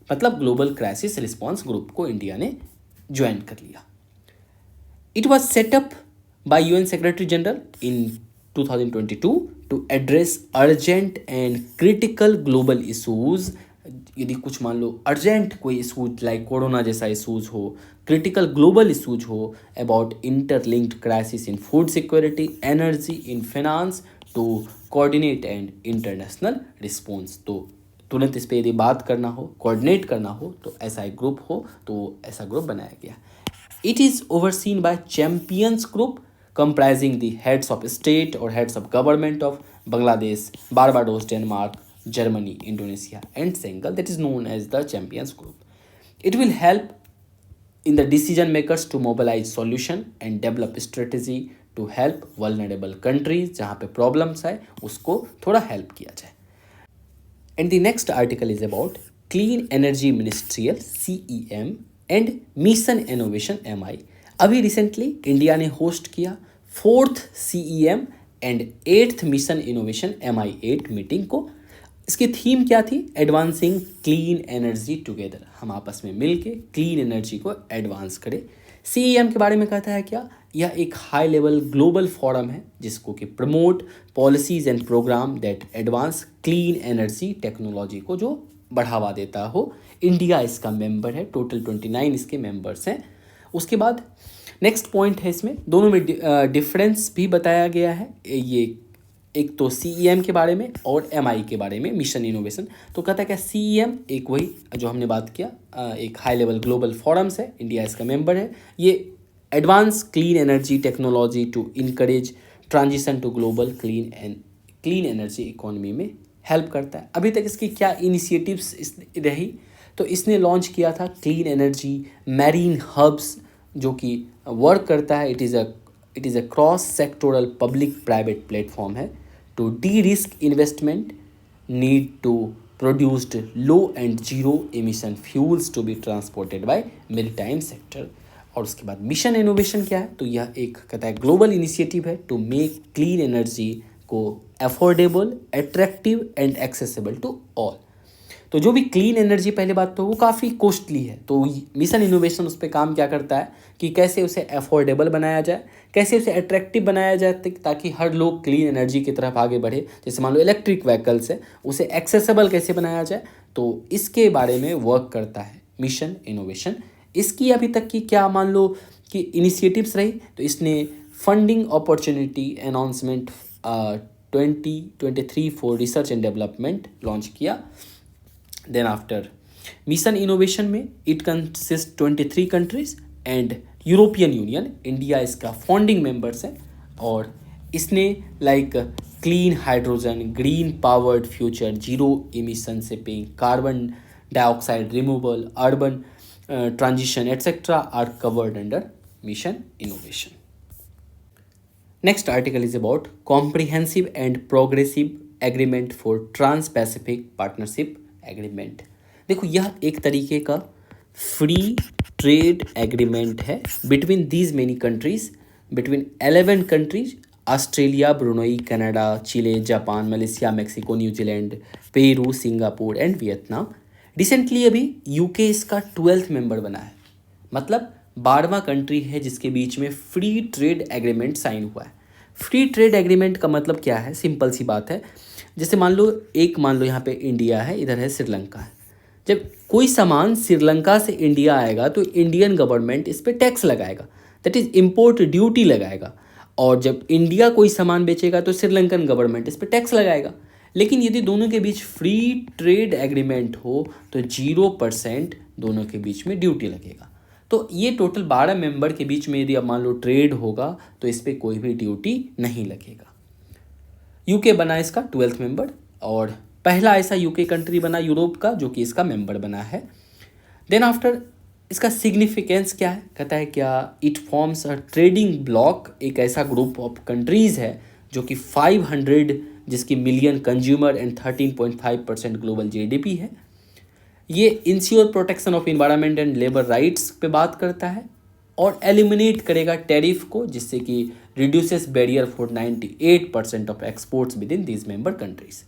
मतलब ग्लोबल क्राइसिस रिस्पॉन्स ग्रुप को इंडिया ने ज्वाइन कर लिया। It was set up by UN secretary general in 2022 to address urgent and critical global issues. यदि कुछ मान लो अर्जेंट कोई इशूज लाइक कोरोना जैसा इशूज हो, क्रिटिकल ग्लोबल इशूज हो about interlinked crisis in food security, energy, in finance, to coordinate and international response, तो तुरंत इस पर यदि बात करना हो, कोऑर्डिनेट करना हो, तो ऐसा एक ग्रुप हो, तो ऐसा ग्रुप बनाया गया। It is overseen by champions group comprising the heads of state or heads of government of Bangladesh, Barbados, Denmark, Germany, Indonesia, and Senegal, that is known as the Champions Group. It will help in the decision makers to mobilize solution and develop strategy to help vulnerable countries जहाँ पे problems है उसको थोड़ा help किया जाए. And the next article is about Clean Energy Ministerial CEM and Mission Innovation MI. अभी recently India ने host किया 4th CEM and 8th mission innovation MI8 meeting को. इसकी थीम क्या थी? Advancing clean energy together. हम आपस में मिलके क्लीन एनर्जी को एडवांस करें. CEM के बारे में कहता है क्या? यह एक हाई लेवल ग्लोबल फोरम है जिसको कि promote policies and programme that advance clean energy technology को जो बढ़ावा देता हो. इंडिया इसका मेंबर है. टोटल 29 इसके मेंबर्स हैं. उसके बाद नेक्स्ट पॉइंट है, इसमें दोनों में डिफरेंस भी बताया गया है. ये एक तो CEM के बारे में और MI के बारे में, मिशन इनोवेशन. तो कहता है क्या CEM एक वही जो हमने बात किया, एक हाई लेवल ग्लोबल फोरम्स है, इंडिया इसका मेंबर है. ये advance clean energy technology to encourage transition to global clean energy economy में हेल्प करता है. अभी तक इसकी क्या इनिशिएटिव्स रही? तो इसने लॉन्च किया था क्लीन एनर्जी मैरीन हब्स जो कि वर्क करता है. It is a cross sectoral public private platform है to derisk investment need to produced low and zero emission fuels to be transported by maritime sector. और उसके बाद mission innovation क्या है? तो यह एक कहता है ग्लोबल इनिशिएटिव है टू मेक क्लीन एनर्जी को affordable, attractive and accessible to all. तो जो भी क्लीन एनर्जी पहले बात तो वो काफ़ी कॉस्टली है. तो मिशन इनोवेशन उस पर काम क्या करता है कि कैसे उसे अफोर्डेबल बनाया जाए, कैसे उसे अट्रैक्टिव बनाया जाए ताकि हर लोग क्लीन एनर्जी की तरफ आगे बढ़े. जैसे मान लो इलेक्ट्रिक व्हीकल्स है, उसे एक्सेसिबल कैसे बनाया जाए, तो इसके बारे में वर्क करता है मिशन इनोवेशन. इसकी अभी तक की क्या मान लो कि इनिशिएटिव्स रही, तो इसने funding opportunity announcement 2023 for research and development launch किया. देन आफ्टर मिशन इनोवेशन में it consist 23 countries and European union, India इसका फाउंडिंग मेंबर्स है. और इसने like clean hydrogen, green powered future, zero emission shipping, carbon dioxide removal, urban transition etc. are covered under mission innovation. Next article is about comprehensive and progressive agreement for trans-pacific partnership agreement. देखो यह एक तरीके का free trade agreement है between these many countries, between 11 countries, Australia, Brunei, Canada, Chile, Japan, Malaysia, Mexico, New Zealand, Peru, Singapore and Vietnam. Recently अभी UK इसका 12th member बना है. मतलब 12वां कंट्री है जिसके बीच में फ्री ट्रेड एग्रीमेंट साइन हुआ है. फ्री ट्रेड एग्रीमेंट का मतलब क्या है? सिंपल सी बात है. जैसे मान लो यहाँ पे इंडिया है, इधर है श्रीलंका है. जब कोई सामान श्रीलंका से इंडिया आएगा तो इंडियन गवर्नमेंट इस पर टैक्स लगाएगा, दैट इज़ इम्पोर्ट ड्यूटी लगाएगा. और जब इंडिया कोई सामान बेचेगा तो श्रीलंकन गवर्नमेंट इस पर टैक्स लगाएगा. लेकिन यदि दोनों के बीच फ्री ट्रेड एग्रीमेंट हो तो 0% दोनों के बीच में ड्यूटी लगेगा. तो ये टोटल 12 मेंबर के बीच में यदि अब मान लो ट्रेड होगा तो इस पर कोई भी ड्यूटी नहीं लगेगा. यूके बना इसका 12th मेंबर और पहला ऐसा यूके कंट्री बना यूरोप का जो कि इसका मेंबर बना है. देन आफ्टर इसका सिग्निफिकेंस क्या है? कहता है क्या it forms a trading block, एक ऐसा ग्रुप ऑफ कंट्रीज़ है जो कि 500 जिसकी million consumer and 13.5% global GDP है. ये ensure protection of environment and labour rights पे बात करता है और एलिमिनेट करेगा टैरिफ को, जिससे कि reduces barrier for 98% of exports with in these member countries.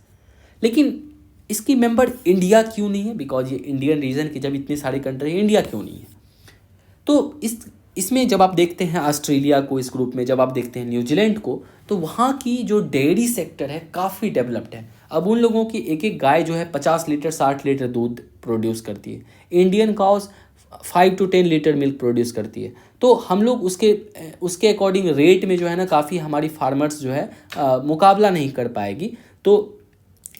लेकिन इसकी मेंबर इंडिया क्यों नहीं है? बिकॉज ये इंडियन रीजन की जब इतनी सारी कंट्री है, इंडिया क्यों नहीं है? तो इसमें जब आप देखते हैं ऑस्ट्रेलिया को इस ग्रुप में, जब आप देखते हैं न्यूजीलैंड को, तो वहाँ की जो डेयरी सेक्टर है काफ़ी डेवलप्ड है. अब उन लोगों की एक एक गाय जो है 50 लीटर 60 लीटर दूध प्रोड्यूस करती है. Indian cows 5 to 10 litre milk produce करती है. तो हम लोग उसके अकॉर्डिंग रेट में जो है ना काफ़ी हमारी फार्मर्स जो है मुकाबला नहीं कर पाएगी. तो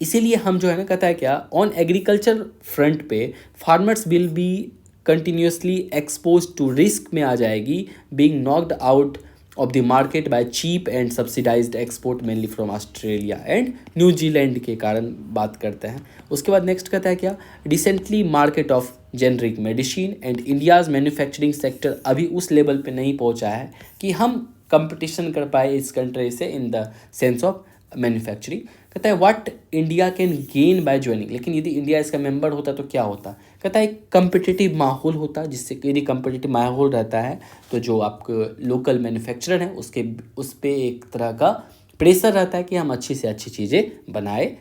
इसीलिए हम जो है ना कहता है क्या ऑन एग्रीकल्चर फ्रंट पे farmers will be continuously exposed to risk में आ जाएगी, being knocked out of the market by cheap and subsidised exports mainly from Australia and New Zealand के कारण बात करते हैं। उसके बाद नेक्स्ट कहता है क्या, recently market of generic medicine and India's manufacturing sector अभी उस लेवल पे नहीं पहुंचा है कि हम कंपटीशन कर पाए इस कंट्री से इन द सेंस ऑफ मैन्युफैक्चरिंग। कहता है what India can gain by joining, लेकिन यदि इंडिया इसका मेंबर होता तो क्या होता। कहता है एक कम्पिटिटिव माहौल होता, जिससे कि यदि कम्पिटिटिव माहौल रहता है तो जो आपके लोकल मैन्युफैक्चरर हैं उस पर एक तरह का प्रेशर रहता है कि हम अच्छी से अच्छी चीज़ें बनाए।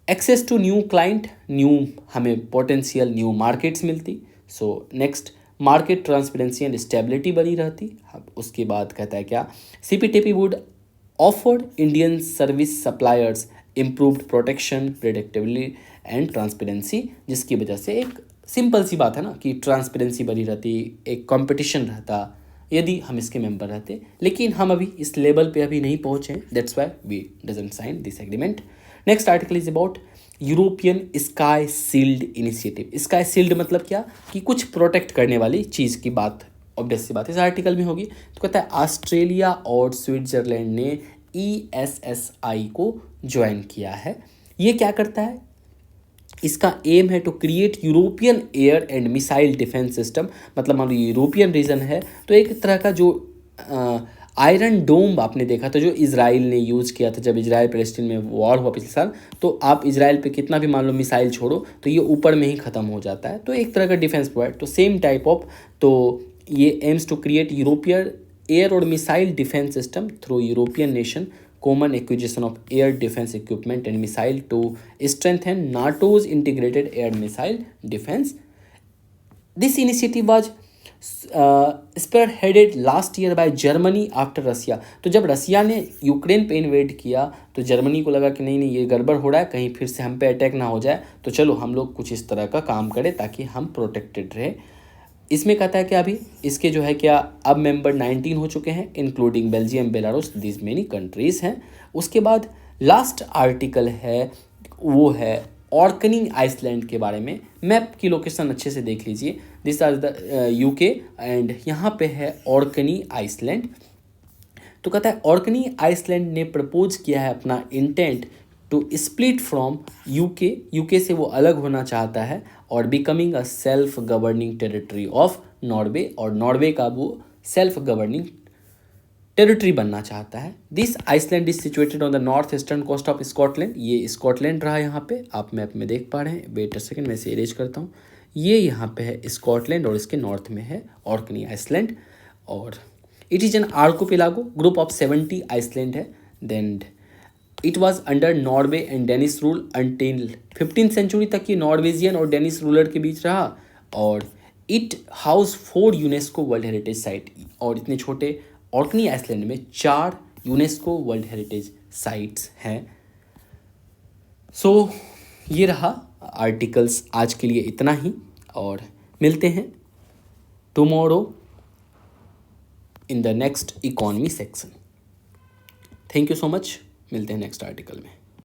Access to new client, new हमें पोटेंशियल न्यू मार्केट्स मिलती। So next market transparency and stability बनी रहती। अब उसके बाद कहता है क्या, CPTP would afford Indian service suppliers improved protection, predictability and transparency, जिसकी वजह से एक सिंपल सी बात है ना कि ट्रांसपेरेंसी बनी रहती, एक कंपटीशन रहता यदि हम इसके मेंबर रहते। लेकिन हम अभी इस लेवल पे अभी नहीं पहुँचे, that's why we doesn't sign this agreement. Next article is about European sky shield initiative. Sky shield मतलब क्या कि कुछ प्रोटेक्ट करने वाली चीज़ की बात ऑब्वियस सी बात इस आर्टिकल में होगी। तो कहता है ऑस्ट्रेलिया और स्विट्जरलैंड ने ESSI को ज्वाइन किया है। ये क्या करता है, इसका एम है to create European air and missile defence system. मतलब मान लो यूरोपियन रीजन है तो एक तरह का जो आयरन डोम आपने देखा था जो इजराइल ने यूज़ किया था जब इजराइल पैलेस्टीन में वॉर हुआ पिछले साल, तो आप इजराइल पे कितना भी मान लो मिसाइल छोड़ो तो ये ऊपर में ही ख़त्म हो जाता है, तो एक तरह का डिफेंस प्रोवाइड। तो सेम टाइप ऑफ, तो ये aims to create European air और missile defence system through European nation common acquisition of air defense equipment and missile to strengthen NATO's integrated air missile defense. This initiative was spearheaded last year by Germany after Russia. तो जब रसिया ने Ukraine पे invade किया तो Germany को लगा कि नहीं नहीं ये गड़बड़ हो रहा है, कहीं फिर से हम पे अटैक ना हो जाए, तो चलो हम लोग कुछ इस तरह का काम करें ताकि हम प्रोटेक्टेड रहे। इसमें कहता है कि अभी इसके जो है क्या अब मेंबर 19 हो चुके हैं including Belgium, Belarus, this many countries हैं। उसके बाद लास्ट आर्टिकल है वो है ऑर्कनी आइसलैंड के बारे में। मैप की लोकेशन अच्छे से देख लीजिए, this are the UK and यहाँ पे है ऑर्कनी आइसलैंड। तो कहता है ऑर्कनी आइसलैंड ने प्रपोज किया है अपना intent to split from UK से वो अलग होना चाहता है और becoming a self governing territory of Norway, और नॉर्वे का वो सेल्फ गवर्निंग टेरिटरी बनना चाहता है। This island is situated on the north eastern coast of Scotland. ये स्कॉटलैंड रहा यहाँ पे, आप मैप में देख पा रहे हैं। वेट अ सेकेंड, मैं इसे इरेज करता हूँ। ये यहाँ पे है स्कॉटलैंड और इसके नॉर्थ में है ऑर्कनी आइसलैंड, और it is an archipelago group of 70 island है। Then it was under Norway and Danish rule until 15th century तक ये नॉर्वेजियन और डेनिस रूलर के बीच रहा, और it house 4 UNESCO world heritage site, और इतने छोटे ऑर्कनी आइसलैंड में 4 यूनेस्को वर्ल्ड हेरिटेज साइट्स हैं। सो ये रहा आर्टिकल्स आज के लिए इतना ही, और मिलते हैं tomorrow in the next economy section. Thank you so much, मिलते हैं नेक्स्ट आर्टिकल में।